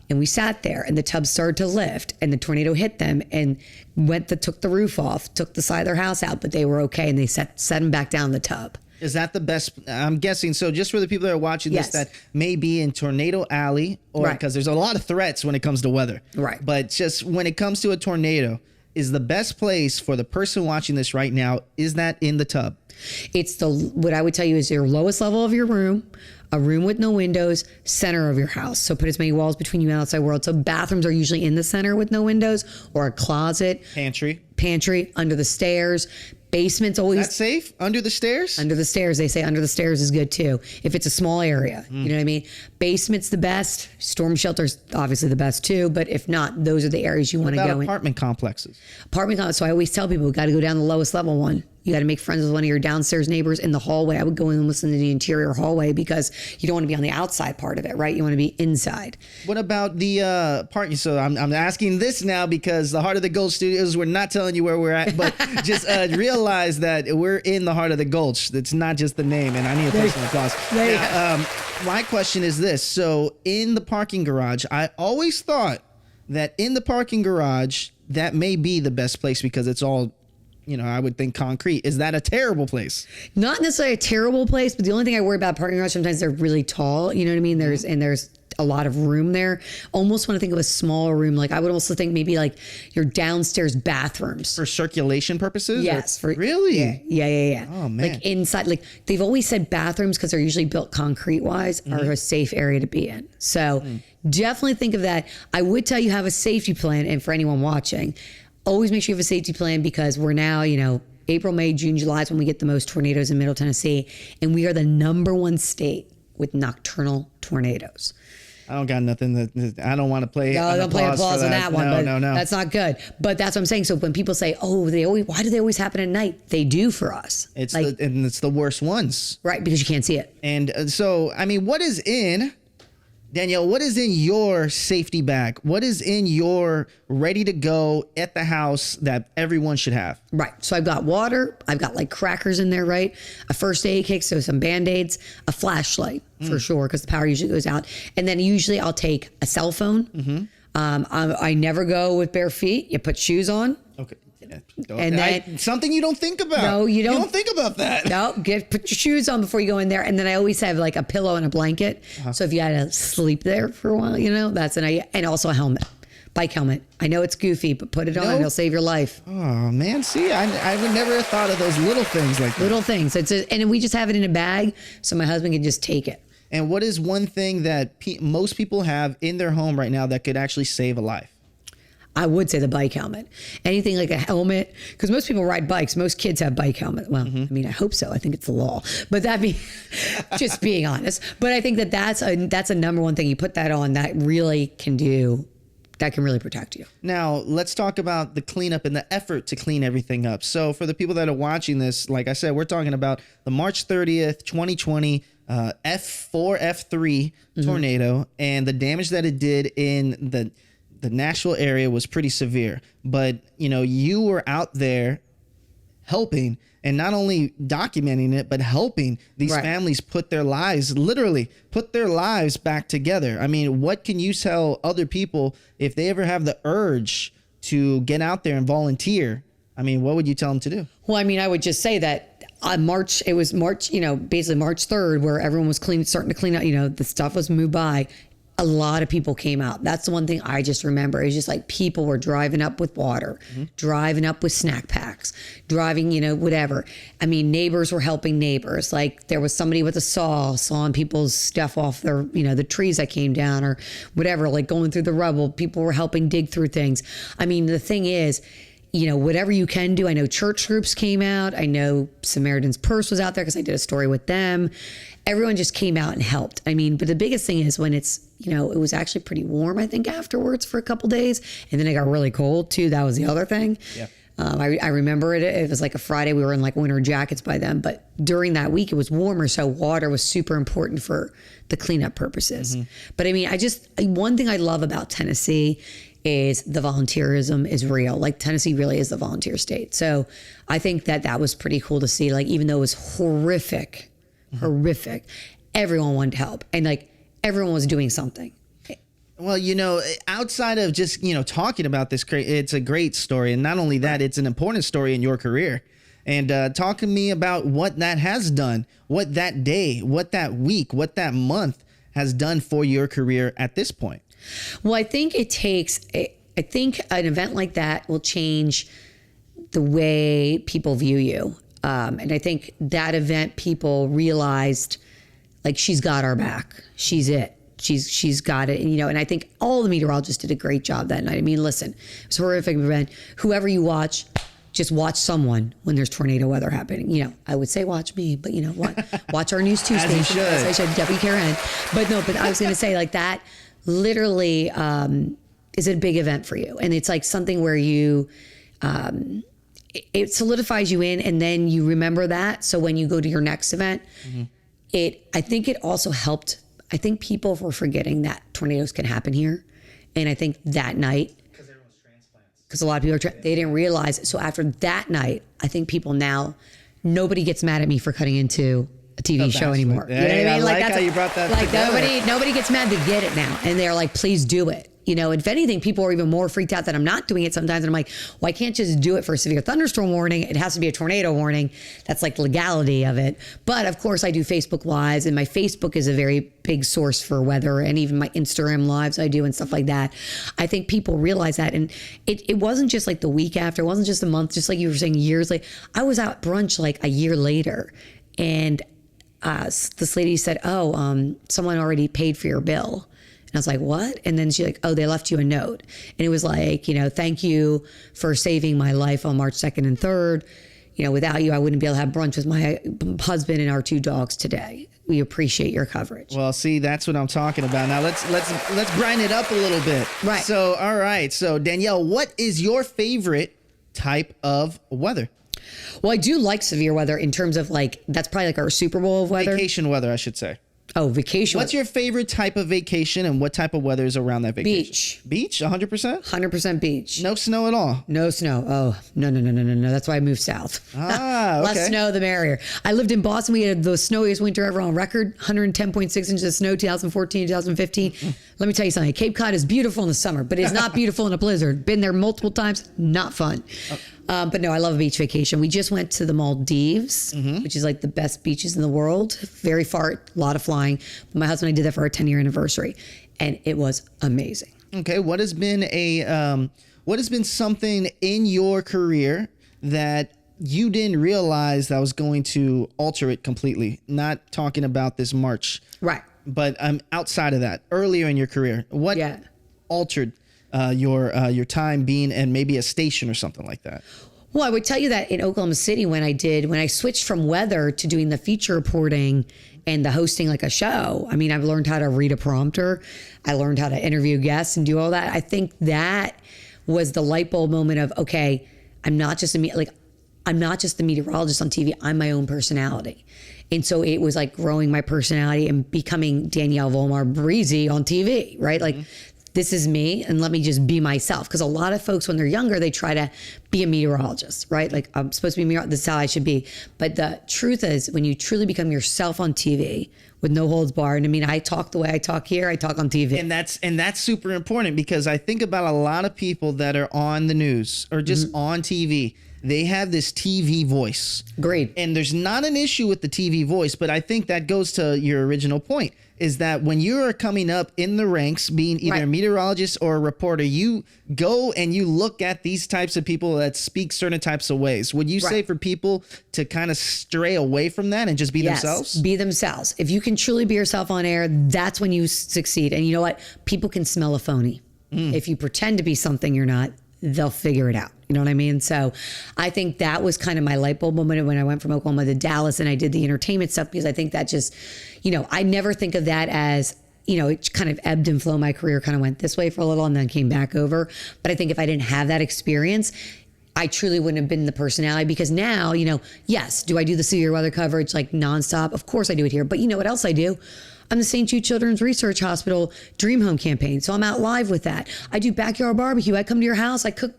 And we sat there, and the tub started to lift, and the tornado hit them and took the roof off, took the side of their house out, but they were okay, and they set them back down in the tub. Is that the best? I'm guessing. So just for the people that are watching this that may be in Tornado Alley, or because there's a lot of threats when it comes to weather. Right. But just when it comes to a tornado, is the best place for the person watching this right now, is that in the tub? It's what I would tell you is your lowest level of your room, a room with no windows, center of your house. So put as many walls between you and the outside world. So bathrooms are usually in the center with no windows, or a closet. Pantry, under the stairs. Basement's always... That's safe? Under the stairs? Under the stairs. They say under the stairs is good too, if it's a small area. You know what I mean? Basement's the best. Storm shelter's obviously the best too, but if not, those are the areas you want to go in. Apartment complexes? So I always tell people, we got to go down the lowest level one. You got to make friends with one of your downstairs neighbors in the hallway. I would go in and listen to the interior hallway because you don't want to be on the outside part of it, right? You want to be inside. What about the part? So I'm asking this now because the Heart of the Gulch Studios, we're not telling you where we're at, but just realize that we're in the heart of the Gulch. It's not just the name, and I need a personal applause. My question is this. So in the parking garage, I always thought that in the parking garage, that may be the best place because it's all, I would think concrete. Is that a terrible place? Not necessarily a terrible place, but the only thing I worry about parking garage, sometimes they're really tall. You know what I mean? There's a lot of room there. Almost want to think of a smaller room. I would also think maybe your downstairs bathrooms. For circulation purposes? Yes. Really? Yeah. Oh, man. Inside, they've always said bathrooms, because they're usually built concrete wise, are a safe area to be in. So definitely think of that. I would tell you have a safety plan. And for anyone watching, always make sure you have a safety plan, because we're now, April, May, June, July is when we get the most tornadoes in Middle Tennessee. And we are the #1 state with nocturnal tornadoes. I don't got nothing I don't want to play. No, don't play applause on that one. No. That's not good. But that's what I'm saying. So when people say, "Oh, why do they always happen at night?" They do for us. It's the worst ones, right? Because you can't see it. And so, I mean, what is in Danielle, what is in your safety bag? What is in your ready to go at the house that everyone should have? Right. So I've got water. I've got like crackers in there, right? A first aid kit, so some Band-Aids, a flashlight for sure, because the power usually goes out. And then usually I'll take a cell phone. I never go with bare feet. You put shoes on. Okay. And then something you don't think about. No, you don't. You don't think about that. No, put your shoes on before you go in there. And then I always have like a pillow and a blanket. So if you got to sleep there for a while, that's an idea. And also a helmet, bike helmet. I know it's goofy, but put it on. It'll save your life. Oh man, see, I would never have thought of those little things like that. Little things. And we just have it in a bag, so my husband can just take it. And what is one thing that most people have in their home right now that could actually save a life? I would say the bike helmet. Anything like a helmet, because most people ride bikes. Most kids have bike helmet. Well, I mean, I hope so. I think it's the law. But that be just being honest. But I think that's a number one thing. You put that on, that really can really protect you. Now, let's talk about the cleanup and the effort to clean everything up. So for the people that are watching this, like I said, we're talking about the March 30th, 2020 F4, F3 tornado, and the damage that it did in the Nashville area was pretty severe. But, you were out there helping, and not only documenting it, but helping these families literally put their lives back together. I mean, what can you tell other people if they ever have the urge to get out there and volunteer? I mean, what would you tell them to do? Well, I mean, I would just say that on March, basically March 3rd, where everyone was starting to clean out, the stuff was moved by. A lot of people came out. That's the one thing I just remember. It's just like people were driving up with water, driving up with snack packs, driving, whatever. I mean, neighbors were helping neighbors. Like there was somebody with a saw sawing people's stuff off their, the trees that came down or whatever, like going through the rubble. People were helping dig through things. I mean, the thing is, whatever you can do. I know church groups came out. I know Samaritan's Purse was out there because I did a story with them. Everyone just came out and helped. I mean, but the biggest thing is when it's, it was actually pretty warm, I think, afterwards for a couple days. And then it got really cold too. That was the other thing. Yeah. I remember it. It was like a Friday. We were in like winter jackets by then. But during that week, it was warmer. So water was super important for the cleanup purposes. But I mean, one thing I love about Tennessee is the volunteerism is real. Like Tennessee really is the volunteer state. So I think that was pretty cool to see. Like, even though it was horrific, everyone wanted to help. And like everyone was doing something. Well, outside of just, talking about this, it's a great story. And not only that, it's an important story in your career. And talk to me about what that has done, what that day, what that week, what that month has done for your career at this point. Well, I think I think an event like that will change the way people view you. And I think that event, people realized like, she's got our back. She's it. She's got it. And I think all the meteorologists did a great job that night. I mean, listen, it's a horrific event. Whoever you watch, just watch someone when there's tornado weather happening. I would say watch me, but watch our News 2 station. As I should, WKRN. But I was going to say like that literally is a big event for you. And it's like something where you, it solidifies you in, and then you remember that. So when you go to your next event, I think it also helped. I think people were forgetting that tornadoes can happen here. And I think that night, because a lot of people they didn't realize it. So after that night, I think people now, nobody gets mad at me for cutting into a TV show anymore. You know what I mean? I like how you brought that like nobody gets mad. They get it now, and they're like, please do it. If anything, people are even more freaked out that I'm not doing it sometimes. And I'm like, well, I can't just do it for a severe thunderstorm warning. It has to be a tornado warning. That's like legality of it. But of course I do Facebook Lives, and my Facebook is a very big source for weather, and even my Instagram Lives I do and stuff like that. I think people realize that. And it wasn't just like the week after, it wasn't just a month, just like you were saying years later. I was out at brunch like a year later, and this lady said, someone already paid for your bill. And I was like, what? And then she's like, oh, they left you a note. And it was like, thank you for saving my life on March 2nd and 3rd. Without you, I wouldn't be able to have brunch with my husband and our 2 dogs today. We appreciate your coverage. Well, see, that's what I'm talking about. Now let's grind it up a little bit. Right. So, all right. So Danielle, what is your favorite type of weather? Well, I do like severe weather in terms of like, that's probably like our Super Bowl of weather. Vacation weather, I should say. Oh, vacation. What's your favorite type of vacation and what type of weather is around that vacation? Beach. Beach, 100%? 100% beach. No snow at all? No snow. Oh, no. That's why I moved south. Ah, okay. Less snow, the merrier. I lived in Boston. We had the snowiest winter ever on record, 110.6 inches of snow, 2014, 2015. Let me tell you something. Cape Cod is beautiful in the summer, but it's not beautiful in a blizzard. Been there multiple times. Not fun. But no, I love a beach vacation. We just went to the Maldives, which is like the best beaches in the world. Very far, a lot of flying. My husband and I did that for our 10-year anniversary, and it was amazing. Okay, what has been something in your career that you didn't realize that was going to alter it completely? Not talking about this March, Right. but outside of that, earlier in your career, what altered your time being and maybe a station or something like that? Well, I would tell you that in Oklahoma City, when I switched from weather to doing the feature reporting and the hosting like a show, I mean, I've learned how to read a prompter. I learned how to interview guests and do all that. I think that was the light bulb moment of, okay, I'm not just the meteorologist on TV. I'm my own personality. And so it was like growing my personality and becoming Danielle Breezy on TV, right? Like, this is me, and let me just be myself. Because a lot of folks, when they're younger, they try to be a meteorologist, right? Like, I'm supposed to be a meteorologist. This is how I should be. But the truth is, when you truly become yourself on TV with no holds barred, and I mean, I talk the way I talk here, I talk on TV. And that's super important, because I think about a lot of people that are on the news or just on TV. They have this TV voice. Agreed. And there's not an issue with the TV voice, but I think that goes to your original point, is that when you're coming up in the ranks, being either a meteorologist or a reporter, you go and you look at these types of people that speak certain types of ways. Would you say for people to kind of stray away from that and just be themselves? Be themselves. If you can truly be yourself on air, that's when you succeed. And you know what? People can smell a phony. If you pretend to be something you're not, they'll figure it out. You know what I mean? So I think that was kind of my light bulb moment when I went from Oklahoma to Dallas and I did the entertainment stuff, because I think that just, I never think of that as, it kind of ebbed and flowed. My career kind of went this way for a little and then came back over. But I think if I didn't have that experience, I truly wouldn't have been the personality, because now, yes, do I do the severe weather coverage like nonstop? Of course I do it here. But you know what else I do? I'm the St. Jude Children's Research Hospital Dream Home campaign. So I'm out live with that. I do backyard barbecue. I come to your house. I cook.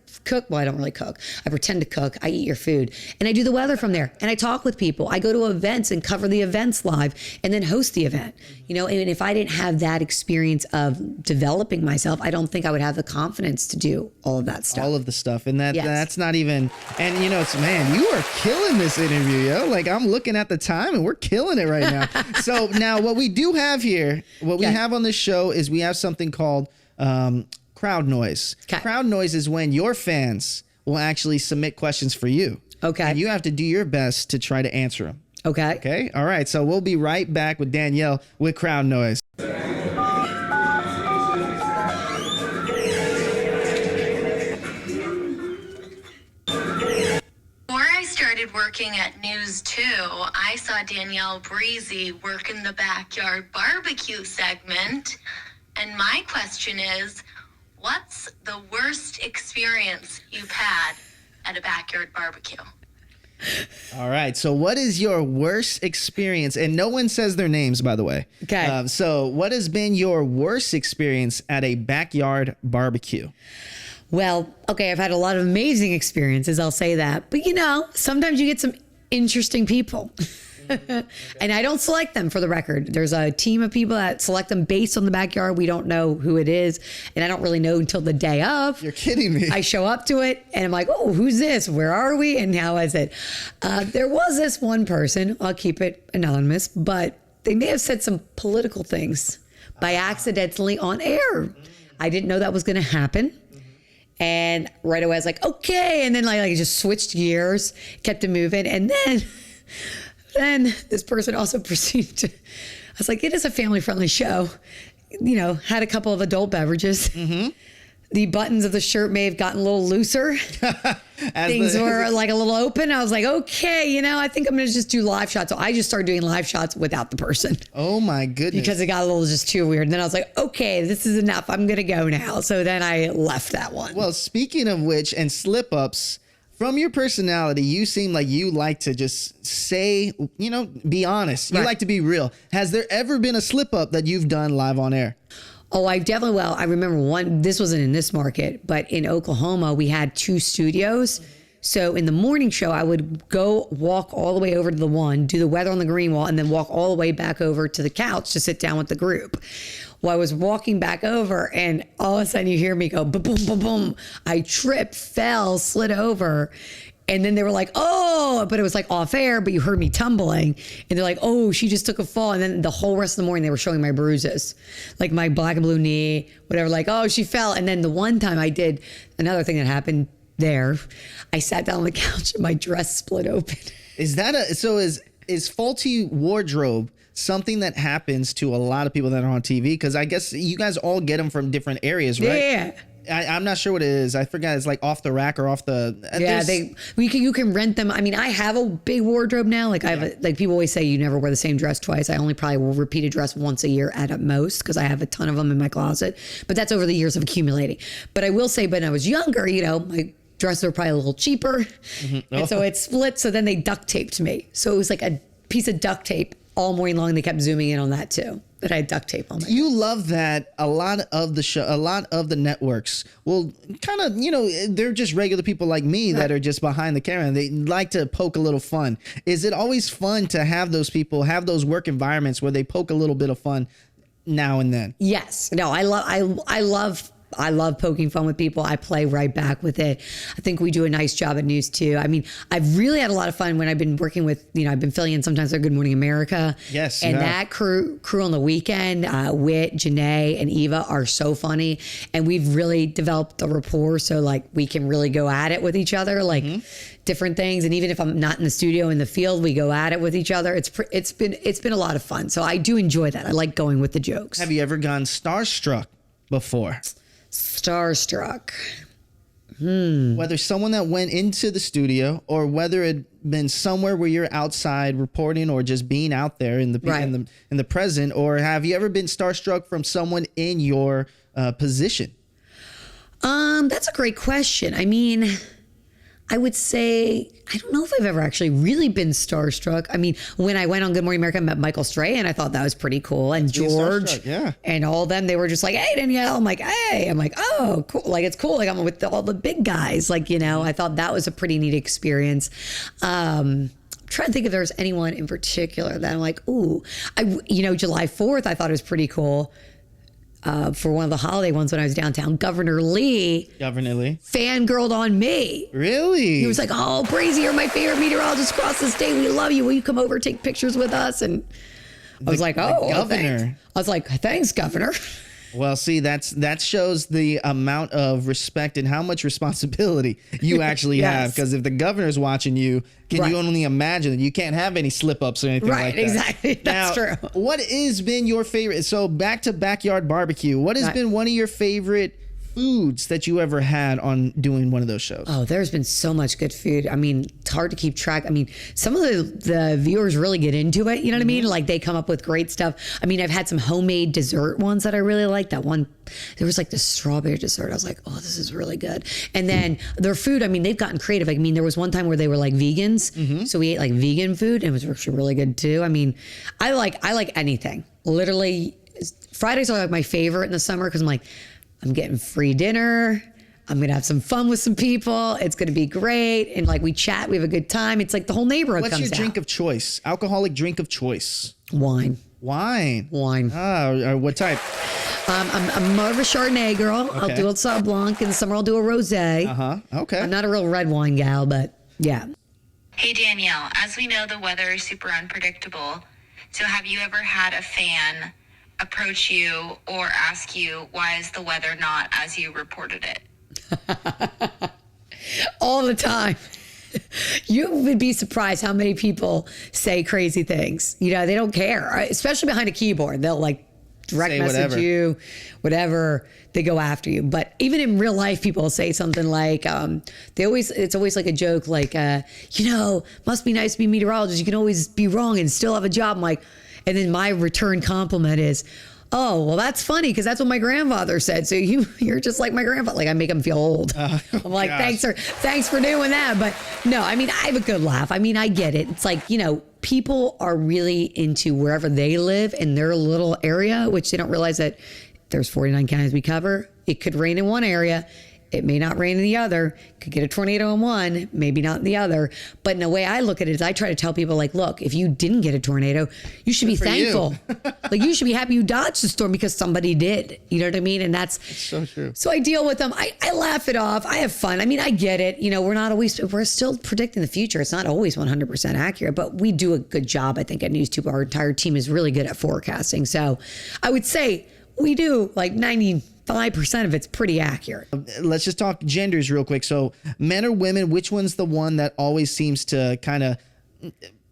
Well, I don't really cook. I pretend to cook. I eat your food. And I do the weather from there. And I talk with people. I go to events and cover the events live and then host the event. And if I didn't have that experience of developing myself, I don't think I would have the confidence to do all of that stuff. All of the stuff. And that's not even, and it's, man, you are killing this interview, yo. Like, I'm looking at the time and we're killing it right now. So now what we do have here, we have on this show is we have something called crowd noise. Okay. Crowd noise is when your fans will actually submit questions for you. Okay. And you have to do your best to try to answer them. Okay. Okay. All right. So we'll be right back with Danielle with crowd noise. Before I started working at News 2, I saw Danielle Breezy work in the backyard barbecue segment. And my question is, what's the worst experience you've had at a backyard barbecue? All right. So what is your worst experience? And no one says their names, by the way. Okay. So what has been your worst experience at a backyard barbecue? Well, okay, I've had a lot of amazing experiences, I'll say that. But sometimes you get some interesting people. And I don't select them, for the record. There's a team of people that select them based on the backyard. We don't know who it is. And I don't really know until the day of. You're kidding me. I show up to it and I'm like, oh, who's this? Where are we? And how is it? There was this one person, I'll keep it anonymous, but they may have said some political things by accidentally on air. I didn't know that was going to happen. And right away I was like, okay. And then I just switched gears, kept it moving. And then this person also proceeded to, I was like, it is a family-friendly show. Had a couple of adult beverages. Mm-hmm. The buttons of the shirt may have gotten a little looser. Things were like a little open. I was like, okay, I think I'm going to just do live shots. So I just started doing live shots without the person. Oh my goodness. Because it got a little just too weird. And then I was like, okay, this is enough. I'm going to go now. So then I left that one. Well, speaking of which, and slip-ups, From your personality, you seem like you like to just say, be honest. You like to be real. Has there ever been a slip up that you've done live on air? Oh, I remember this wasn't in this market, but in Oklahoma, we had 2 studios. So in the morning show, I would go walk all the way over to the one, do the weather on the green wall, and then walk all the way back over to the couch to sit down with the group. Well, I was walking back over, and all of a sudden you hear me go boom, boom, boom, boom. I tripped, fell, slid over. And then they were like, oh, but it was like off air, but you heard me tumbling. And they're like, oh, she just took a fall. And then the whole rest of the morning, they were showing my bruises, like my black and blue knee, whatever, like, oh, she fell. And then the one time I did another thing that happened there, I sat down on the couch and my dress split open. Is that is faulty wardrobe something that happens to a lot of people that are on TV? Because I guess you guys all get them from different areas, right? Yeah. I'm not sure what it is. I forgot. It's like off the rack or off the. Yeah, you can rent them. I mean, I have a big wardrobe now. Like like people always say, you never wear the same dress twice. I only probably will repeat a dress once a year at most because I have a ton of them in my closet. But that's over the years of accumulating. But I will say, when I was younger, my dresses were probably a little cheaper, and so it split. So then they duct taped me. So it was like a piece of duct tape all morning long. They kept zooming in on that too. But I had duct tape on my. You love that a lot of the networks will kind of, they're just regular people like me that are just behind the camera and they like to poke a little fun. Is it always fun to have those people have those work environments where they poke a little bit of fun now and then? Yes. No, I love poking fun with people. I play right back with it. I think we do a nice job at News too. I mean, I've really had a lot of fun when I've been working with, I've been filling in sometimes at Good Morning America. Yes. And that crew on the weekend, Whit, Janae, and Eva are so funny. And we've really developed a rapport. So like we can really go at it with each other, like different things. And even if I'm not in the studio, in the field, we go at it with each other. It's been a lot of fun. So I do enjoy that. I like going with the jokes. Have you ever gone starstruck before? Starstruck. Whether someone that went into the studio or whether it been somewhere where you're outside reporting or just being out there in the present, or have you ever been starstruck from someone in your position? That's a great question. I mean, I would say, I don't know if I've ever actually really been starstruck. I mean, when I went on Good Morning America, I met Michael Stray, and I thought that was pretty cool. And George, and all of them, they were just like, hey, Danielle. I'm like, hey. I'm like, oh, cool. Like, it's cool. Like, I'm with all the big guys. Like, I thought that was a pretty neat experience. I'm trying to think if there's anyone in particular that I'm like, ooh. July 4th, I thought it was pretty cool. For one of the holiday ones when I was downtown, Governor Lee fangirled on me. Really? He was like, oh, Breezy, you're my favorite meteorologist across the state. We love you. Will you come over, take pictures with us? And I was like, oh, Governor. Thanks. I was like, thanks, Governor. Well, see, that shows the amount of respect and how much responsibility you actually have. Because if the governor's watching you, can you only imagine that you can't have any slip-ups or anything like that? Right, exactly. That's true. What has been your favorite? So back to backyard barbecue. What has been one of your favorite foods that you ever had on doing one of those shows? Oh, there's been so much good food. I mean, it's hard to keep track. I mean, some of the viewers really get into it. You know what I mean? Like they come up with great stuff. I mean, I've had some homemade dessert ones that I really like. That one, there was like this strawberry dessert. I was like, oh, this is really good. And then their food, I mean, they've gotten creative. I mean, there was one time where they were like vegans. So we ate like vegan food and it was actually really good too. I mean, I like anything. Literally, Fridays are like my favorite in the summer because I'm getting free dinner. I'm going to have some fun with some people. It's going to be great. And like we chat, we have a good time. It's like the whole neighborhood comes out. What's your drink of choice? Alcoholic drink of choice? Wine. Oh, what type? I'm more of a Chardonnay girl. Okay. I'll do a Sauv Blanc. In the summer, I'll do a Rosé. Okay. I'm not a real red wine gal, but yeah. Hey, Danielle, as we know, the weather is super unpredictable. So have you ever had a fan approach you or ask you, why is the weather not as you reported it? All the time. You would be surprised how many people say crazy things. They don't care, especially behind a keyboard. They'll like direct message you, whatever. They go after you. But even in real life, people say something like, it's always like a joke, like, must be nice to be a meteorologist. You can always be wrong and still have a job. I'm like, and then my return compliment is, oh, well, that's funny because that's what my grandfather said. So you're just like my grandfather. Like I make him feel old. I'm like, thanks for doing that. But no, I mean, I have a good laugh. I mean, I get it. It's like, people are really into wherever they live in their little area, which they don't realize that there's 49 counties we cover. It could rain in one area. It may not rain in the other. Could get a tornado in one, maybe not in the other. But in the way I look at it is I try to tell people like, look, if you didn't get a tornado, you should be thankful. Like you should be happy you dodged the storm because somebody did. You know what I mean? And that's so true. So I deal with them. I laugh it off. I have fun. I mean, I get it. We're still predicting the future. It's not always 100% accurate, but we do a good job, I think, at News 2. Our entire team is really good at forecasting. So I would say we do like 95% of it's pretty accurate. Let's just talk genders real quick. So men or women, which one's the one that always seems to kind of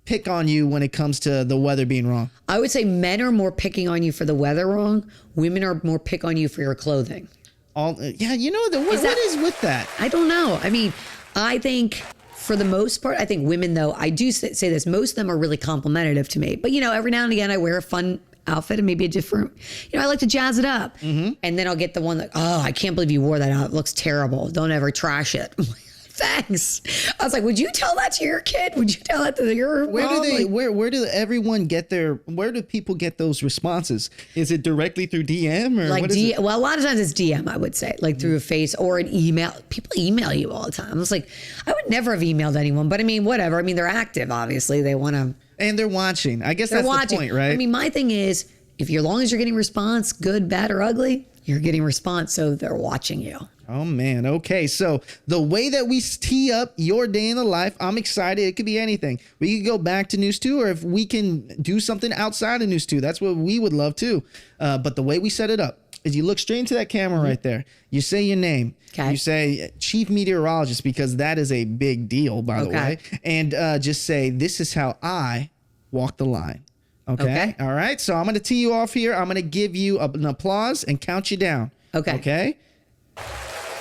pick on you when it comes to the weather being wrong? I would say men are more picking on you for the weather wrong. Women are more pick on you for your clothing. What is with that? I don't know. I mean, I think for the most part, I think women, though, I do say this, most of them are really complimentary to me. But, every now and again, I wear a fun outfit and maybe a different, I like to jazz it up. Mm-hmm. And then I'll get the one that, oh, I can't believe you wore that out. It looks terrible. Don't ever trash it. I'm like, thanks. I was like, would you tell that to your kid? Would you tell that to your mom? Where do everyone get where do people get those responses? Is it directly through DM or like what is it? Well, a lot of times it's DM, I would say, like through a face or an email. People email you all the time. I was like, I would never have emailed anyone, but I mean, whatever. I mean, they're active, obviously. They want to. And they're watching. I guess that's the point, right? I mean, my thing is, as long as you're getting response, good, bad, or ugly, you're getting response, so they're watching you. Oh, man. Okay. So the way that we tee up your day in the life, I'm excited. It could be anything. We could go back to News 2, or if we can do something outside of News 2, that's what we would love too. But the way we set it up is you look straight into that camera right there. You say your name. Okay. You say Chief Meteorologist, because that is a big deal, by the way. And just say, this is how I walk the line. Okay. All right. So I'm going to tee you off here. I'm going to give you an applause and count you down. Okay.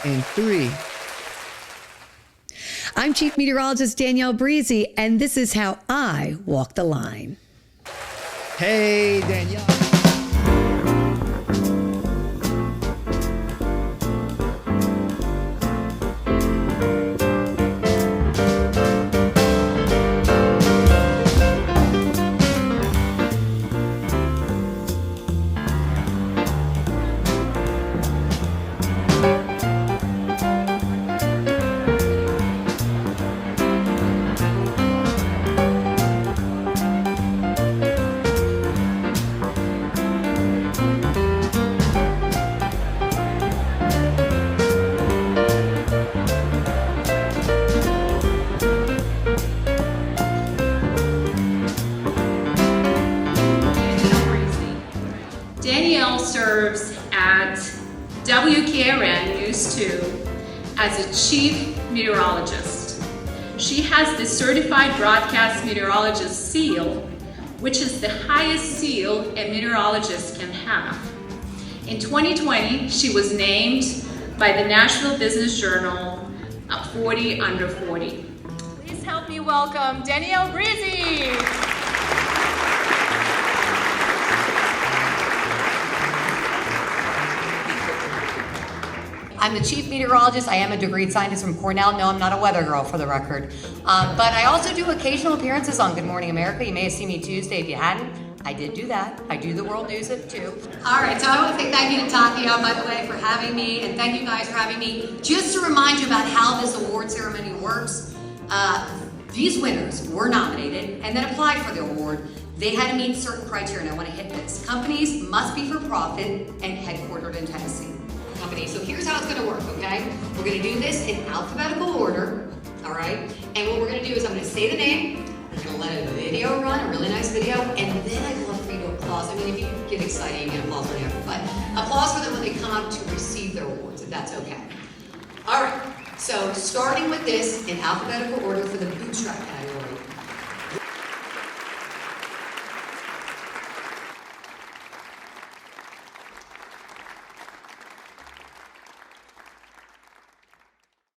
In 3. I'm Chief Meteorologist Danielle Breezy, and this is how I walk the line. Hey, Danielle. Danielle serves at WKRN News 2 as a Chief Meteorologist. She has the Certified Broadcast Meteorologist seal, which is the highest seal a meteorologist can have. In 2020, she was named by the Nashville Business Journal a 40 under 40. Please help me welcome Danielle Breezy. I'm the Chief Meteorologist. I am a degreed scientist from Cornell. No, I'm not a weather girl, for the record. But I also do occasional appearances on Good Morning America. You may have seen me Tuesday. If you hadn't, I did do that. I do the world news at 2. All right, so I want to say thank you to Tatiana, by the way, for having me, and thank you guys for having me. Just to remind you about how this award ceremony works, these winners were nominated and then applied for the award. They had to meet certain criteria, and I want to hit this. Companies must be for profit and headquartered in Tennessee. So here's how it's going to work, okay? We're going to do this in alphabetical order, all right? And what we're going to do is I'm going to say the name, I'm going to let a video run, a really nice video, and then I'd love for you to applause. I mean, if you get excited, you can applause whenever, but applause for them when they come up to receive their awards, if that's okay. All right, so starting with this in alphabetical order for the bootstrap category.